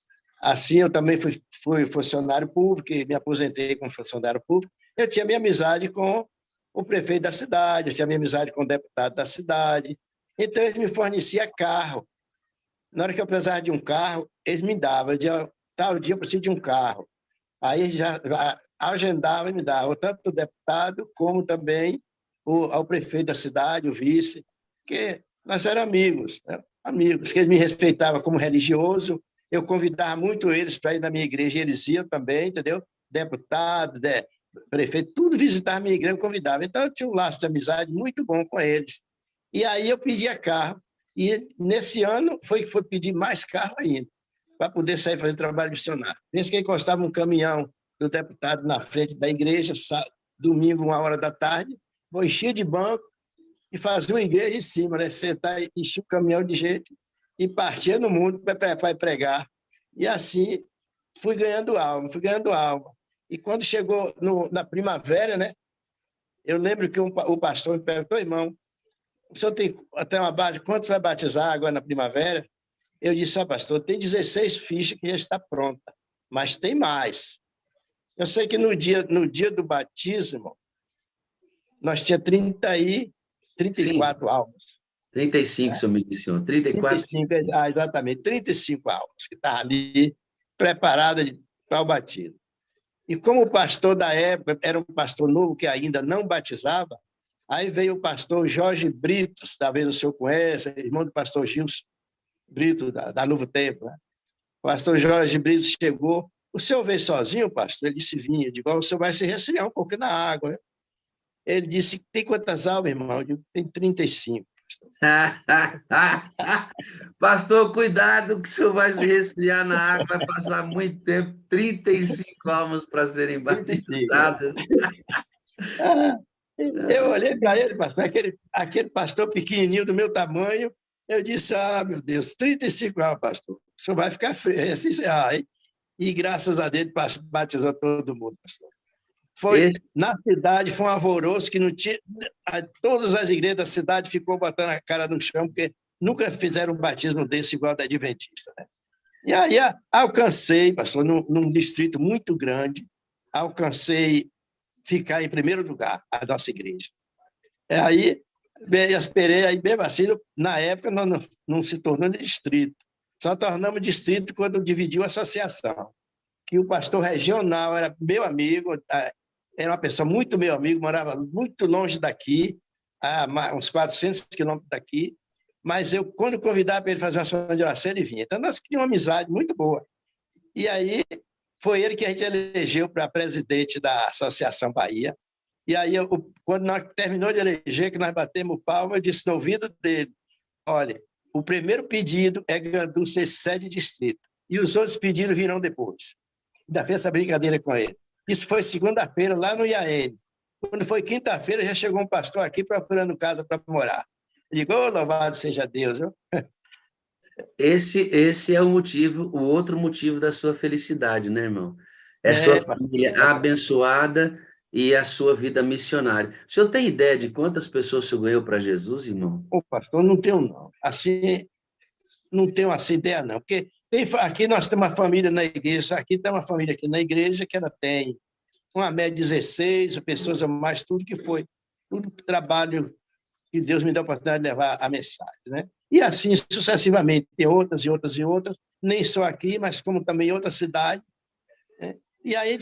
Assim, eu também fui funcionário público, e me aposentei como funcionário público. Eu tinha minha amizade com o prefeito da cidade, eu tinha minha amizade com o deputado da cidade. Então, eles me forneciam carro. Na hora que eu precisava de um carro, eles me davam. Tal dia eu preciso de um carro. Aí já agendava e me dava, tanto o deputado como também ao prefeito da cidade, o vice, que nós éramos amigos, né? Amigos, que eles me respeitavam como religioso. Eu convidava muito eles para ir na minha igreja, e eles iam também, entendeu? Deputado, prefeito, tudo visitava a minha igreja, eu convidava. Então, eu tinha um laço de amizade muito bom com eles. E aí eu pedia carro. E nesse ano foi pedir mais carro ainda, para poder sair fazendo trabalho missionário. Pensa que encostava um caminhão do deputado na frente da igreja, domingo, 1h da tarde, enchia de banco e fazia uma igreja em cima, né? Sentar e encher o caminhão de gente e partia no mundo para pregar. E assim fui ganhando alma, fui ganhando alma. E quando chegou na primavera, né? Eu lembro que o pastor me perguntou, irmão, o senhor tem até uma base, quantos vai batizar agora na primavera? Eu disse, pastor, tem 16 fichas que já está pronta, mas tem mais. Eu sei que no dia do batismo, nós tínhamos 34 almas. 35, senhor me disse, 34? 35, exatamente, 35 almas que estavam ali preparadas para o batismo. E como o pastor da época era um pastor novo que ainda não batizava, aí veio o pastor Jorge Britos, talvez o senhor conheça, irmão do pastor Gilson Brito, da Novo Tempo. Né? O pastor Jorge Brito chegou. O senhor veio sozinho, pastor? Ele disse, vinha. Eu digo, o senhor vai se resfriar um pouco na água. Né? Ele disse, tem quantas almas, irmão? Eu digo, tem 35. Pastor, cuidado que o senhor vai se resfriar na água, vai passar muito tempo, 35 almas para serem batizadas. Eu olhei para ele, pastor, aquele pastor pequenininho do meu tamanho, eu disse, meu Deus, 35 almas, pastor, o senhor vai ficar frio. Assim, e graças a Deus batizou todo mundo, pastor. Na cidade foi um alvoroço que não tinha. Todas as igrejas da cidade ficou botando a cara no chão, porque nunca fizeram um batismo desse igual da Adventista. Né? E aí alcancei, pastor, num distrito muito grande, alcancei ficar em primeiro lugar, a nossa igreja. Aí esperei, aí mesmo assim, na época, não se tornou distrito. Só tornamos distrito quando dividiu a associação. Que o pastor regional era meu amigo, era uma pessoa muito meu amigo, morava muito longe daqui, a uns 400 quilômetros daqui, mas eu, quando convidava para ele fazer uma ação de oração, ele vinha. Então, nós tínhamos uma amizade muito boa. E aí, foi ele que a gente elegeu para presidente da Associação Bahia. E aí, quando nós terminou de eleger, que nós batemos palma, eu disse no ouvido dele, olha, o primeiro pedido é Gandu ser sede de distrito, e os outros pedidos virão depois. Ainda fez essa brincadeira com ele. Isso foi segunda-feira, lá no IAN. Quando foi quinta-feira, já chegou um pastor aqui procurando casa para morar. Ele digo, louvado seja Deus. Esse é o outro motivo da sua felicidade, né, irmão? É sua família abençoada e a sua vida missionária. O senhor tem ideia de quantas pessoas o senhor ganhou para Jesus, irmão? Pastor, não tenho, não. Assim, não tenho essa ideia, não. Porque aqui nós temos uma família na igreja, aqui tem uma família aqui na igreja que ela tem uma média de 16 pessoas a mais, tudo que foi. Tudo trabalho que Deus me deu a oportunidade de levar a mensagem, né? E assim sucessivamente, tem outras e outras e outras, nem só aqui, mas como também em outras cidades. Né? E aí,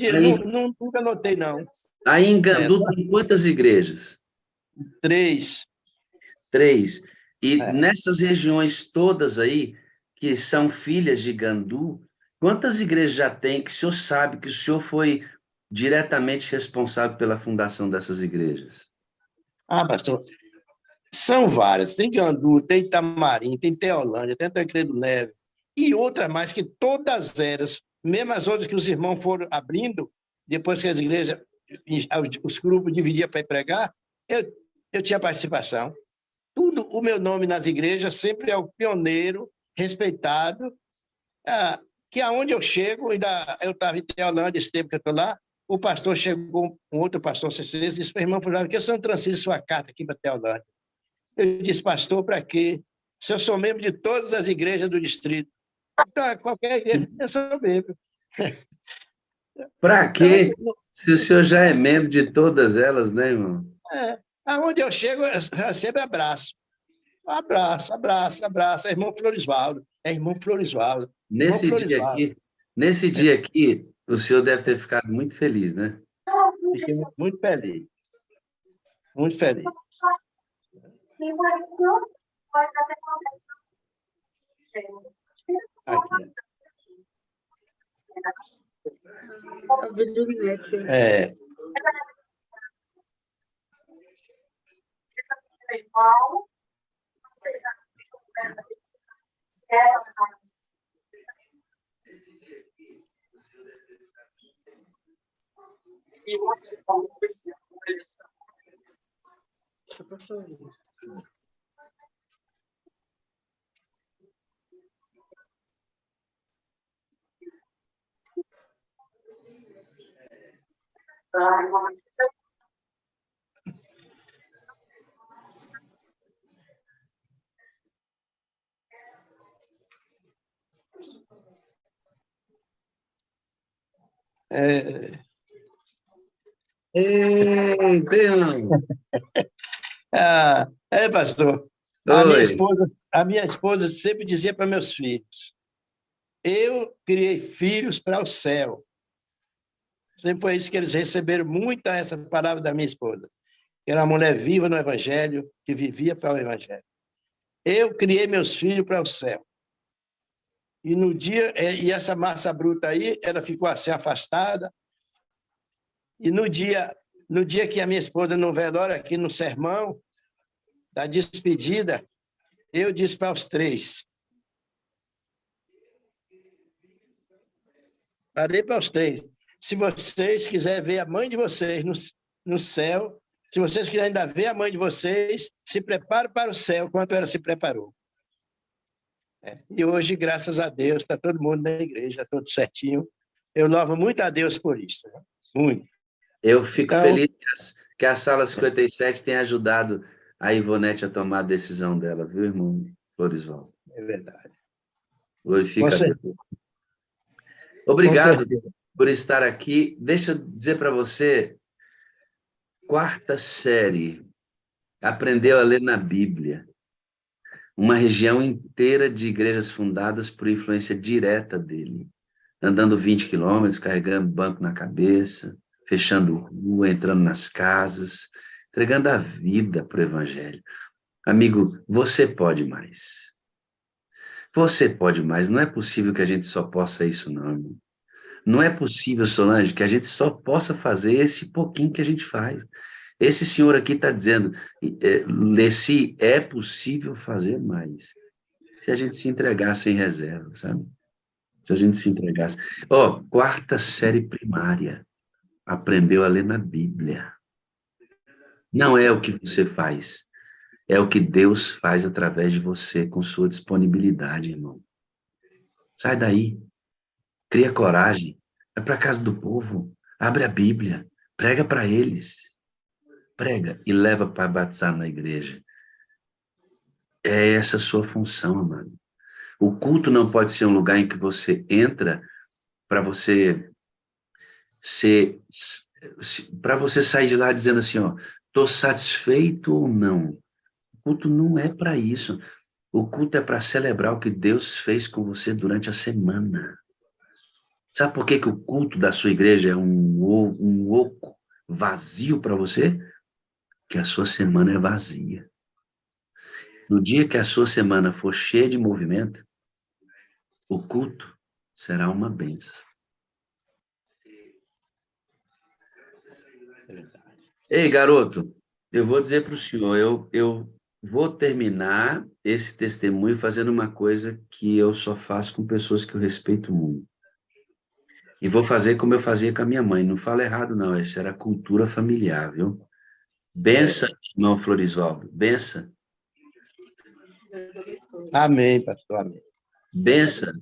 nunca notei, não. Aí em Gandu tem quantas igrejas? 3. 3. E nessas regiões todas aí, que são filhas de Gandu, quantas igrejas já tem que o senhor sabe que o senhor foi diretamente responsável pela fundação dessas igrejas? Pastor, São várias. Tem Gandu, tem Itamarim, tem Teolândia, tem Tancredo Neves, e outras mais que todas elas, mesmo as outras que os irmãos foram abrindo, depois que as igrejas, os grupos dividiam para ir pregar, eu tinha participação. Tudo, o meu nome nas igrejas sempre é o pioneiro, respeitado, que aonde eu chego, eu estava em Teolândia, esse tempo que eu estou lá, o pastor chegou, um outro pastor, CCS, disse para o irmão Fulano, que eu sou transfiro sua carta aqui para Teolândia. Eu disse, pastor, para quê? Se eu sou membro de todas as igrejas do distrito. Então, qualquer igreja, eu sou membro. Para Então, quê? Se o senhor já é membro de todas elas, né, irmão? aonde eu chego, eu recebo abraço. Abraço, abraço, abraço. É irmão Florisvaldo. É irmão Florisvaldo. Irmão Florisvaldo. Nesse dia aqui, o senhor deve ter ficado muito feliz, né? Fiquei muito feliz. Muito feliz. Aqui. É. Ei, Deus! Pastor, Oi. a minha esposa sempre dizia para meus filhos, eu criei filhos para o céu. Sempre foi isso que eles receberam muito essa palavra da minha esposa. Era uma mulher viva no Evangelho, que vivia para o Evangelho. Eu criei meus filhos para o céu. E no dia, e essa massa bruta aí, ela ficou assim afastada. E no dia que a minha esposa, no velório, aqui no sermão, da despedida, eu disse para os três. Falei para os três. Se vocês quiserem ver a mãe de vocês no céu, se vocês quiserem ainda ver a mãe de vocês, se preparem para o céu, quanto ela se preparou. E hoje, graças a Deus, está todo mundo na igreja, tudo certinho. Eu louvo muito a Deus por isso. Né? Muito. Eu fico Então, feliz que a Sala 57 tenha ajudado a Ivonete a tomar a decisão dela, viu, irmão Florisvaldo? é verdade. Glorifica a Deus. Com Obrigado certeza. por estar aqui. Deixa eu dizer para você, quarta série, aprendeu a ler na Bíblia. Uma região inteira de igrejas fundadas por influência direta dele. Andando 20 quilômetros, carregando banco na cabeça, fechando rua, entrando nas casas, entregando a vida para o Evangelho. Amigo, você pode mais. Você pode mais. Não é possível que a gente só possa isso, não, irmão. Não é possível, Solange, que a gente só possa fazer esse pouquinho que a gente faz. Esse senhor aqui está dizendo, Leci, é possível fazer mais. Se a gente se entregar sem reserva, sabe? Se a gente se entregasse. Quarta série primária. Aprendeu a ler na Bíblia. Não é o que você faz. É o que Deus faz através de você, com sua disponibilidade, irmão. Sai daí. Cria coragem. Vai para a casa do povo. Abre a Bíblia. Prega para eles. Prega e leva para batizar na igreja. É essa a sua função, amado. O culto não pode ser um lugar em que você entra para você sair de lá dizendo assim, estou satisfeito ou não. O culto não é para isso. O culto é para celebrar o que Deus fez com você durante a semana. Sabe por que o culto da sua igreja é um oco vazio para você? Que a sua semana é vazia. No dia que a sua semana for cheia de movimento, o culto será uma bênção. Ei, garoto, eu vou dizer para o senhor, eu vou terminar esse testemunho fazendo uma coisa que eu só faço com pessoas que eu respeito muito. E vou fazer como eu fazia com a minha mãe. Não fala errado, não. Essa era a cultura familiar, viu? Bença, irmão Florisvaldo. Bença. Amém, pastor. Amém. Bença.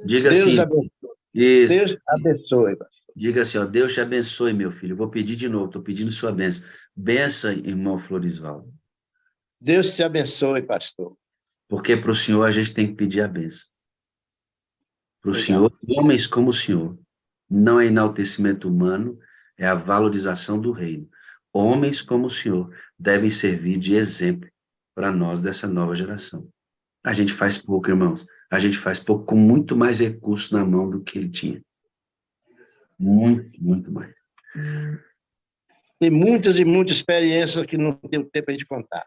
Diga Deus assim. abençoe. Isso. Deus abençoe, pastor. Diga assim, ó, Deus te abençoe, meu filho. Eu vou pedir de novo, estou pedindo sua bênção. Bença, irmão Florisvaldo. Deus te abençoe, pastor. Porque para o Senhor a gente tem que pedir a bênção. Para o Legal. Senhor, homens como o Senhor. Não é enaltecimento humano, é a valorização do reino. Homens como o Senhor devem servir de exemplo para nós dessa nova geração. A gente faz pouco, irmãos. A gente faz pouco com muito mais recursos na mão do que ele tinha. Muito, muito mais. Tem muitas e muitas experiências que não tem tempo para a gente contar.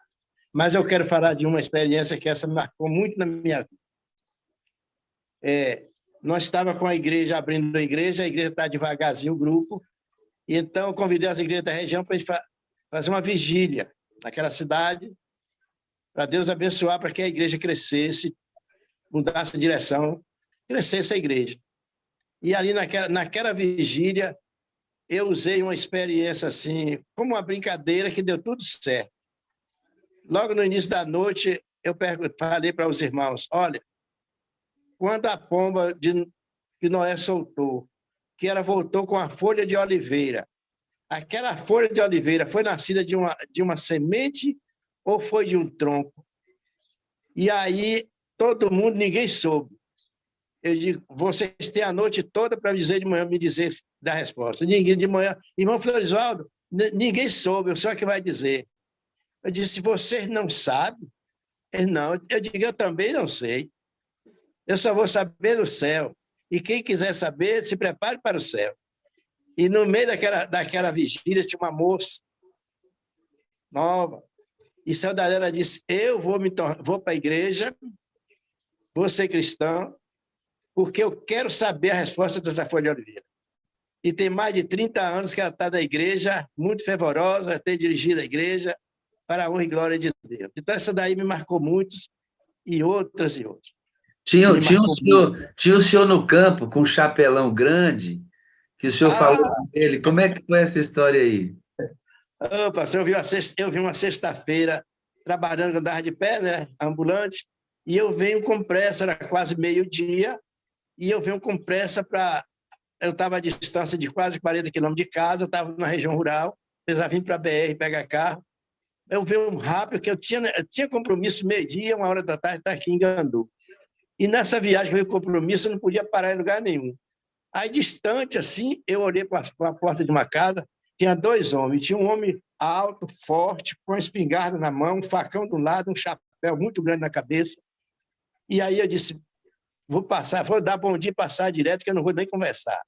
Mas eu quero falar de uma experiência que essa marcou muito na minha vida. Nós estávamos com a igreja, abrindo a igreja está devagarzinho, o grupo, e então eu convidei as igrejas da região para a gente fazer uma vigília naquela cidade, para Deus abençoar, para que a igreja crescesse, mudasse de direção, crescesse a igreja. E ali naquela vigília, eu usei uma experiência assim, como uma brincadeira que deu tudo certo. Logo no início da noite, eu falei para os irmãos, olha, quando a pomba que Noé soltou, que ela voltou com a folha de oliveira, aquela folha de oliveira foi nascida de uma semente ou foi de um tronco? E aí, todo mundo, ninguém soube. Eu digo, vocês têm a noite toda para dizer de manhã, me dizer da resposta. Ninguém de manhã. Irmão Florisvaldo, ninguém soube, o senhor que vai dizer. Eu disse, vocês não sabem? Ele, não. Eu digo, eu também não sei. Eu só vou saber no céu. E quem quiser saber, se prepare para o céu. E no meio daquela vigília tinha uma moça nova. E saiu dela disse, eu vou para a igreja, vou ser cristão, porque eu quero saber a resposta dessa folha de oliveira. E tem mais de 30 anos que ela está na igreja, muito fervorosa, tem dirigido a igreja para a honra e glória de Deus. Então, essa daí me marcou muito, e outras e outras. Tinha o senhor no campo, com um chapelão grande, que o senhor falou com ele. Como é que foi essa história aí? Pastor, eu vi uma sexta-feira trabalhando, eu andava de pé, né, ambulante, e eu venho com pressa, era quase meio-dia, e eu venho com pressa para... Eu estava a distância de quase 40 quilômetros de casa, eu estava na região rural, precisava vir para a BR pegar carro. Eu venho rápido, porque eu tinha compromisso meio-dia, 1h da tarde, estar aqui em Gandu. E nessa viagem que eu tinha compromisso, eu não podia parar em lugar nenhum. Aí, distante, assim, eu olhei para a porta de uma casa, tinha 2 homens. Tinha um homem alto, forte, com uma espingarda na mão, um facão do lado, um chapéu muito grande na cabeça. E aí eu disse, vou dar bom dia e passar direto, que eu não vou nem conversar.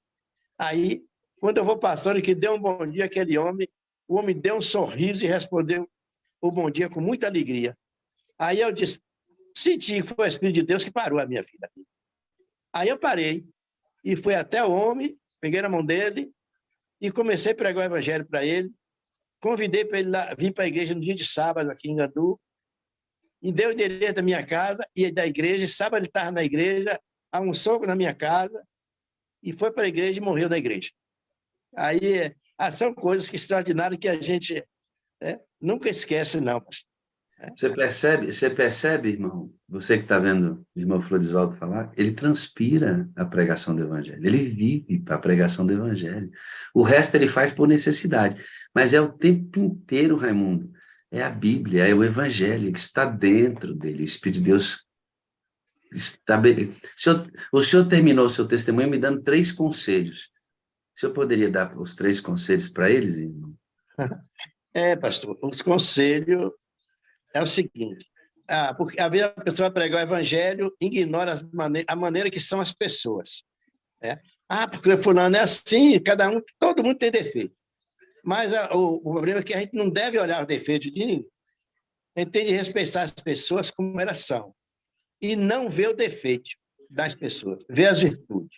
Aí, quando eu vou passando, que deu um bom dia àquele homem, o homem deu um sorriso e respondeu o bom dia com muita alegria. Aí eu disse, senti que foi o Espírito de Deus que parou a minha vida. Aí eu parei e fui até o homem, peguei na mão dele e comecei a pregar o evangelho para ele. Convidei para ele vir para a igreja no dia de sábado, aqui em Gandu, e deu o endereço da minha casa e da igreja. Sábado ele estava na igreja, almoçou na minha casa e foi para a igreja e morreu na igreja. Aí são coisas extraordinárias que a gente nunca esquece, não, pastor. Você percebe, irmão? Você que está vendo o irmão Florisvaldo falar, ele transpira a pregação do evangelho, ele vive a pregação do evangelho. O resto ele faz por necessidade, mas é o tempo inteiro, Raimundo. É a Bíblia, é o evangelho que está dentro dele. O Espírito de Deus está... O senhor terminou o seu testemunho me dando 3 conselhos. O senhor poderia dar os 3 conselhos para eles, irmão? Pastor, os conselhos é o seguinte, porque às vezes a pessoa vai pregar o evangelho e ignora a maneira que são as pessoas. Né? Porque fulano é assim, todo mundo tem defeito. Mas o problema é que a gente não deve olhar os defeitos de ninguém. A gente tem de respeitar as pessoas como elas são. E não ver o defeito das pessoas, ver as virtudes.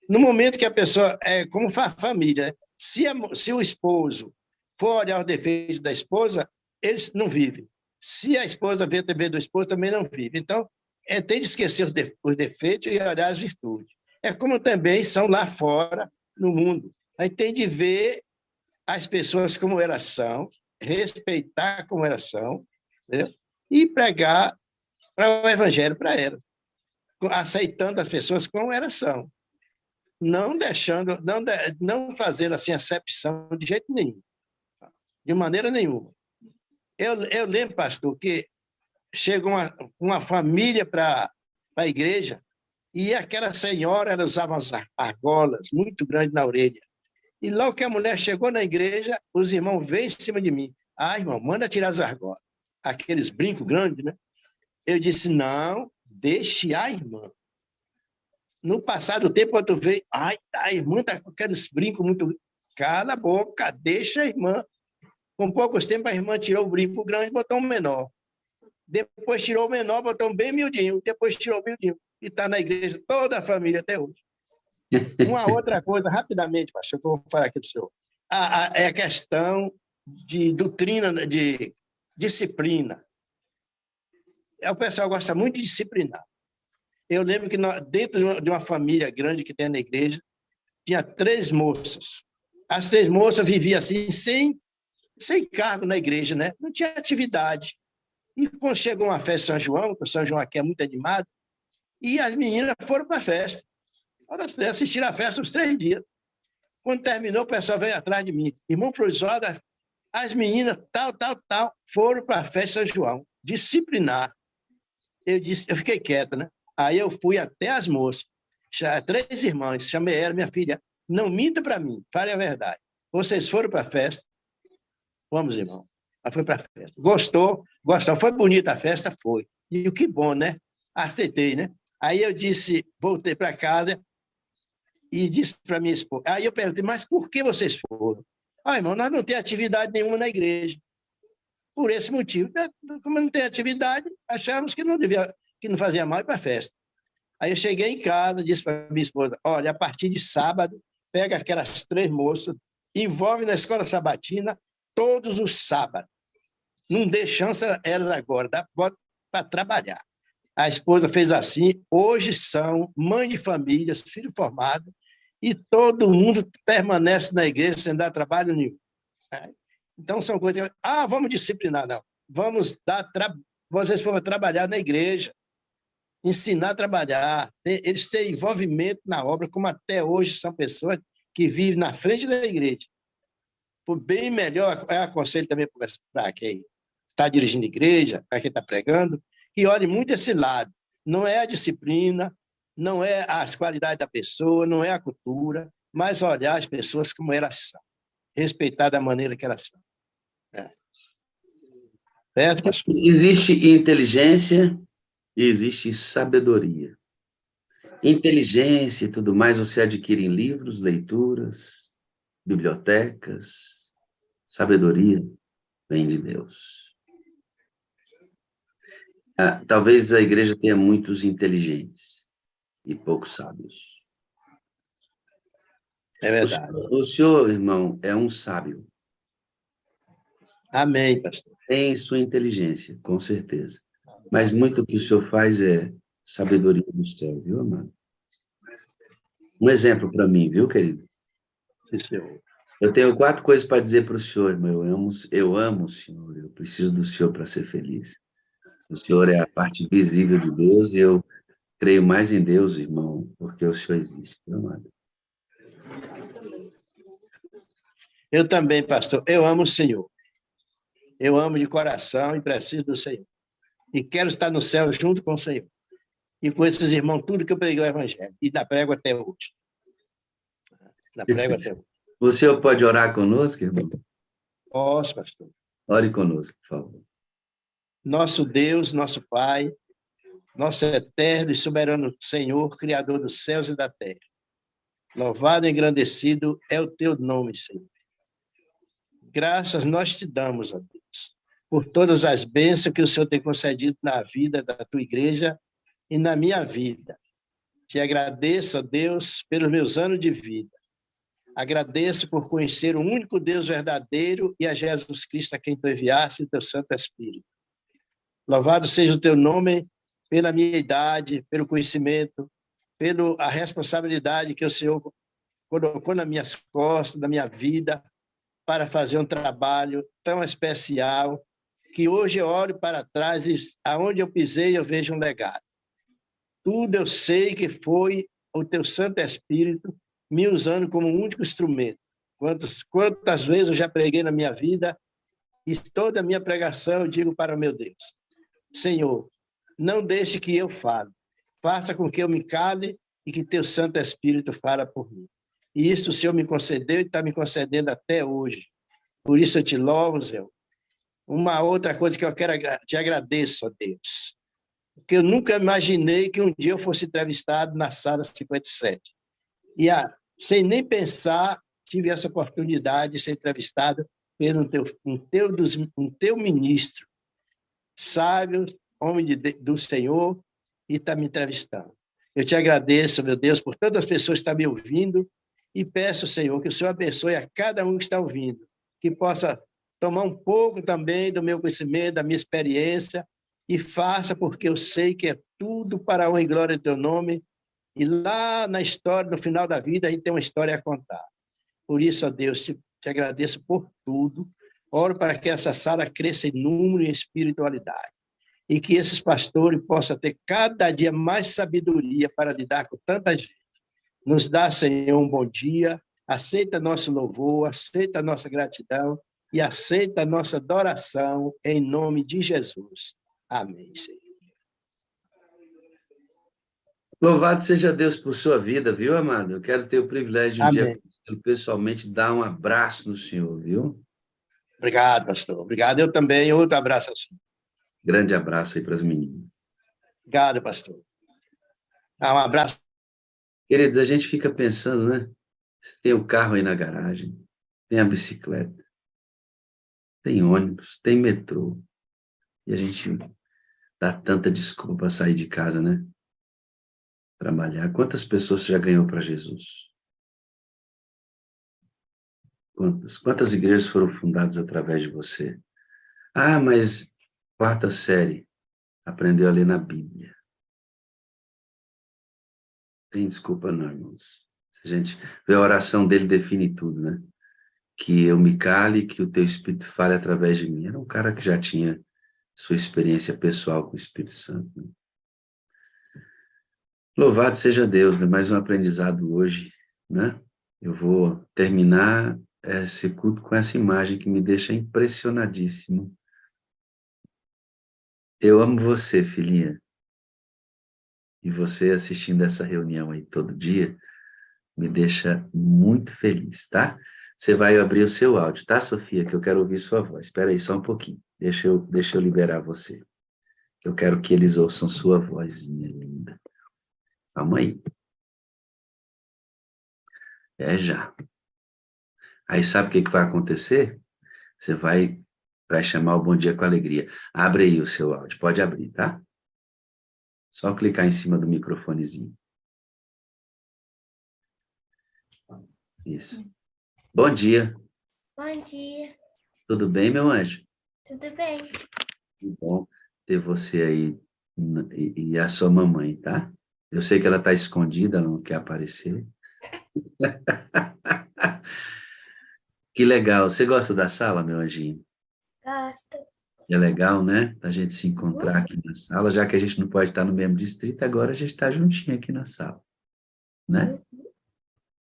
No momento que a pessoa, como a família, se o esposo for olhar os defeitos da esposa, eles não vivem. Se a esposa vê a TV do esposo, também não vive. Então, tem de esquecer os defeitos e olhar as virtudes. É como também são lá fora, no mundo. A gente tem de ver as pessoas como elas são, respeitar como elas são, entendeu? E pregar o evangelho para elas, aceitando as pessoas como elas são, não deixando, não fazendo assim acepção de jeito nenhum, de maneira nenhuma. Eu lembro, pastor, que chegou uma família para a igreja e aquela senhora ela usava umas argolas muito grandes na orelha. E logo que a mulher chegou na igreja, os irmãos veio em cima de mim. Ah, irmão, manda tirar as argolas. Aqueles brincos grandes, né? Eu disse, não, deixe a irmã. No passado tempo, quando veio, ai, a irmã está com aqueles brincos muito... Cala a boca, deixa a irmã. Com poucos tempos, a irmã tirou o brinco grande e botou um menor. Depois tirou o menor, botou um bem miudinho. Depois tirou o miudinho. E está na igreja toda a família até hoje. Uma outra coisa, rapidamente, pastor, que eu vou falar aqui para o senhor. É a questão de doutrina, de disciplina. O pessoal gosta muito de disciplinar. Eu lembro que dentro de uma família grande que tem na igreja, tinha 3 moças. As 3 moças viviam assim, sem cargo na igreja, né? Não tinha atividade. E quando chegou uma festa em São João, que o São João aqui é muito animado, e as meninas foram para a festa. Assistiram a festa os 3 dias. Quando terminou, o pessoal veio atrás de mim. Irmão professor, as meninas, tal, foram para a festa São João, disciplinar. Eu fiquei quieta, né? Aí eu fui até as moças, 3 irmãs, chamei ela, minha filha, não minta para mim, fale a verdade. Vocês foram para a festa? Vamos, irmão. Ela foi para a festa. Gostou? Foi bonita a festa? Foi. E que bom, né? Aceitei, né? Aí eu voltei para casa e disse para minha esposa. Aí eu perguntei, mas por que vocês foram? Ah, irmão, nós não temos atividade nenhuma na igreja. Por esse motivo. Como não tem atividade, achamos que não fazia mal ir para a festa. Aí eu cheguei em casa, disse para minha esposa, olha, a partir de sábado, pega aquelas 3 moças, envolve na escola sabatina todos os sábados. Não dê chance a elas agora, dá para trabalhar. A esposa fez assim, hoje são mãe de famílias, filho formado, e todo mundo permanece na igreja sem dar trabalho nenhum. Então, são coisas... vamos disciplinar, não. Vocês foram trabalhar na igreja, ensinar a trabalhar, eles têm envolvimento na obra, como até hoje são pessoas que vivem na frente da igreja. Por bem melhor, eu aconselho também para quem está dirigindo a igreja, para quem está pregando, que olhe muito esse lado. Não é a disciplina, não é as qualidades da pessoa, não é a cultura, mas olhar as pessoas como elas são, respeitar da maneira que elas são. Certo, pastor? Existe inteligência e existe sabedoria. Inteligência e tudo mais você adquire em livros, leituras, bibliotecas. Sabedoria vem de Deus. Talvez a igreja tenha muitos inteligentes e poucos sábios. É verdade. O senhor, irmão, é um sábio. Amém, pastor. Tem sua inteligência, com certeza. Mas muito o que o senhor faz é sabedoria do céu, viu, amado? Um exemplo para mim, viu, querido? Sim, senhor. Eu tenho 4 coisas para dizer para o senhor, irmão. Eu amo o senhor, eu preciso do senhor para ser feliz. O senhor é a parte visível de Deus e eu creio mais em Deus, irmão, porque o senhor existe, viu, amado? Eu também, pastor. Eu amo o Senhor. Eu amo de coração e preciso do Senhor. E quero estar no céu junto com o Senhor. E com esses irmãos, tudo que eu preguei o evangelho. E da prego até hoje. Da prego até hoje. O senhor pode orar conosco, irmão? Posso, pastor. Ore conosco, por favor. Nosso Deus, nosso Pai, nosso eterno e soberano Senhor, Criador dos céus e da terra. Louvado e engrandecido é o teu nome, Senhor. Graças nós te damos, ó Deus, por todas as bênçãos que o Senhor tem concedido na vida da tua igreja e na minha vida. Te agradeço, ó Deus, pelos meus anos de vida. Agradeço por conhecer o único Deus verdadeiro e a Jesus Cristo a quem tu enviaste o teu Santo Espírito. Louvado seja o teu nome pela minha idade, pelo conhecimento, pela a responsabilidade que o Senhor colocou nas minhas costas, na minha vida, para fazer um trabalho tão especial, que hoje eu olho para trás e aonde eu pisei eu vejo um legado. Tudo eu sei que foi o teu Santo Espírito me usando como único instrumento. Quantas vezes eu já preguei na minha vida e toda a minha pregação eu digo para o meu Deus: Senhor, não deixe que eu fale, faça com que eu me cale e que teu Santo Espírito fale por mim. E isso o Senhor me concedeu e está me concedendo até hoje. Por isso eu te louvo, Senhor. Uma outra coisa que eu quero te agradeço, ó Deus, porque eu nunca imaginei que um dia eu fosse entrevistado na sala 57. E sem nem pensar, tive essa oportunidade de ser entrevistado pelo um teu ministro, sábio, homem do Senhor, e está me entrevistando. Eu te agradeço, meu Deus, por tantas pessoas que estão me ouvindo, e peço, Senhor, que o Senhor abençoe a cada um que está ouvindo, que possa tomar um pouco também do meu conhecimento, da minha experiência, e faça, porque eu sei que é tudo para a honra e glória do teu nome, e lá na história, no final da vida, a gente tem uma história a contar. Por isso, ó Deus, te agradeço por tudo. Oro para que essa sala cresça em número e em espiritualidade, e que esses pastores possam ter cada dia mais sabedoria para lidar com tanta gente. Nos dá, Senhor, um bom dia, aceita nosso louvor, aceita a nossa gratidão e aceita a nossa adoração em nome de Jesus. Amém, Senhor. Louvado seja Deus por sua vida, viu, amado? Eu quero ter o privilégio de um Amém. dia pessoalmente dar um abraço no senhor, viu? Obrigado, pastor. Obrigado. Eu também. Outro abraço ao senhor. Grande abraço aí para as meninas. Obrigado, pastor. Um abraço. Queridos, a gente fica pensando, né? Tem o carro aí na garagem, tem a bicicleta, tem ônibus, tem metrô. E a gente dá tanta desculpa para sair de casa, né? Trabalhar. Quantas pessoas você já ganhou para Jesus? Quantas igrejas foram fundadas através de você? Ah, mas quarta série, aprendeu a ler na Bíblia. Tem desculpa não, irmãos. Se a gente vê a oração dele, define tudo, né? Que eu me cale, que o teu Espírito fale através de mim. Era um cara que já tinha sua experiência pessoal com o Espírito Santo, né? Louvado seja Deus, né? Mais um aprendizado hoje, né? Eu vou terminar esse culto com essa imagem que me deixa impressionadíssimo. Eu amo você, filhinha. E você assistindo essa reunião aí todo dia, me deixa muito feliz, tá? Você vai abrir o seu áudio, tá, Sofia? Que eu quero ouvir sua voz. Espera aí só um pouquinho. Deixa eu liberar você. Eu quero que eles ouçam sua vozinha linda. Calma aí. É já. Aí sabe o que vai acontecer? Você vai chamar o Bom Dia com Alegria. Abre aí o seu áudio. Pode abrir, tá? Só clicar em cima do microfonezinho. Isso. Bom dia. Bom dia. Tudo bem, meu anjo? Tudo bem? Que bom ter você aí e a sua mamãe, tá? Eu sei que ela está escondida, ela não quer aparecer. Que legal. Você gosta da sala, meu anjinho? Gosto. É legal, né? A gente se encontrar aqui na sala, já que a gente não pode estar no mesmo distrito, agora a gente está juntinho aqui na sala, né?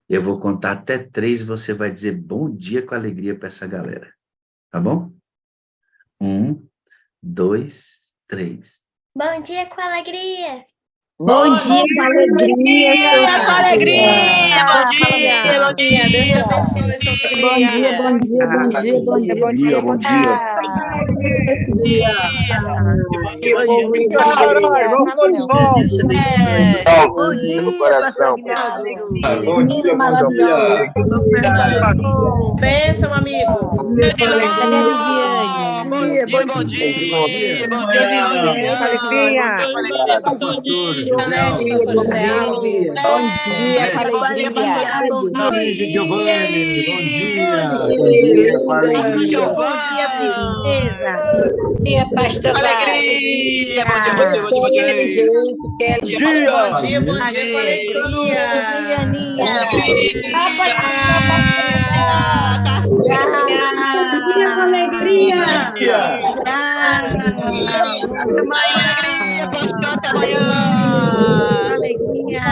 Eu vou contar até 3 e você vai dizer bom dia com alegria para essa galera. Tá bom? 1, 2, 3. Bom dia com alegria. Bom dia com alegria, seu com alegria. Bom dia, bom dia. Deus te abençoe, Sofia. Bom dia, bom dia, bom dia, bom dia, bom dia. Bom dia no coração. Bom dia, maravilhoso. Bênção, amigo. dia, bom dia. Bom dia. Bom dia, alegria. Pastor Janete, pastor José Alves. Bom dia, com alegria. Bom dia, Giovanni. Bom dia. Bom dia, princesa. Bom dia, pastor Alegria. Bom dia. Bom dia, com alegria. Bom dia, Aninha. Alegria. Alegria.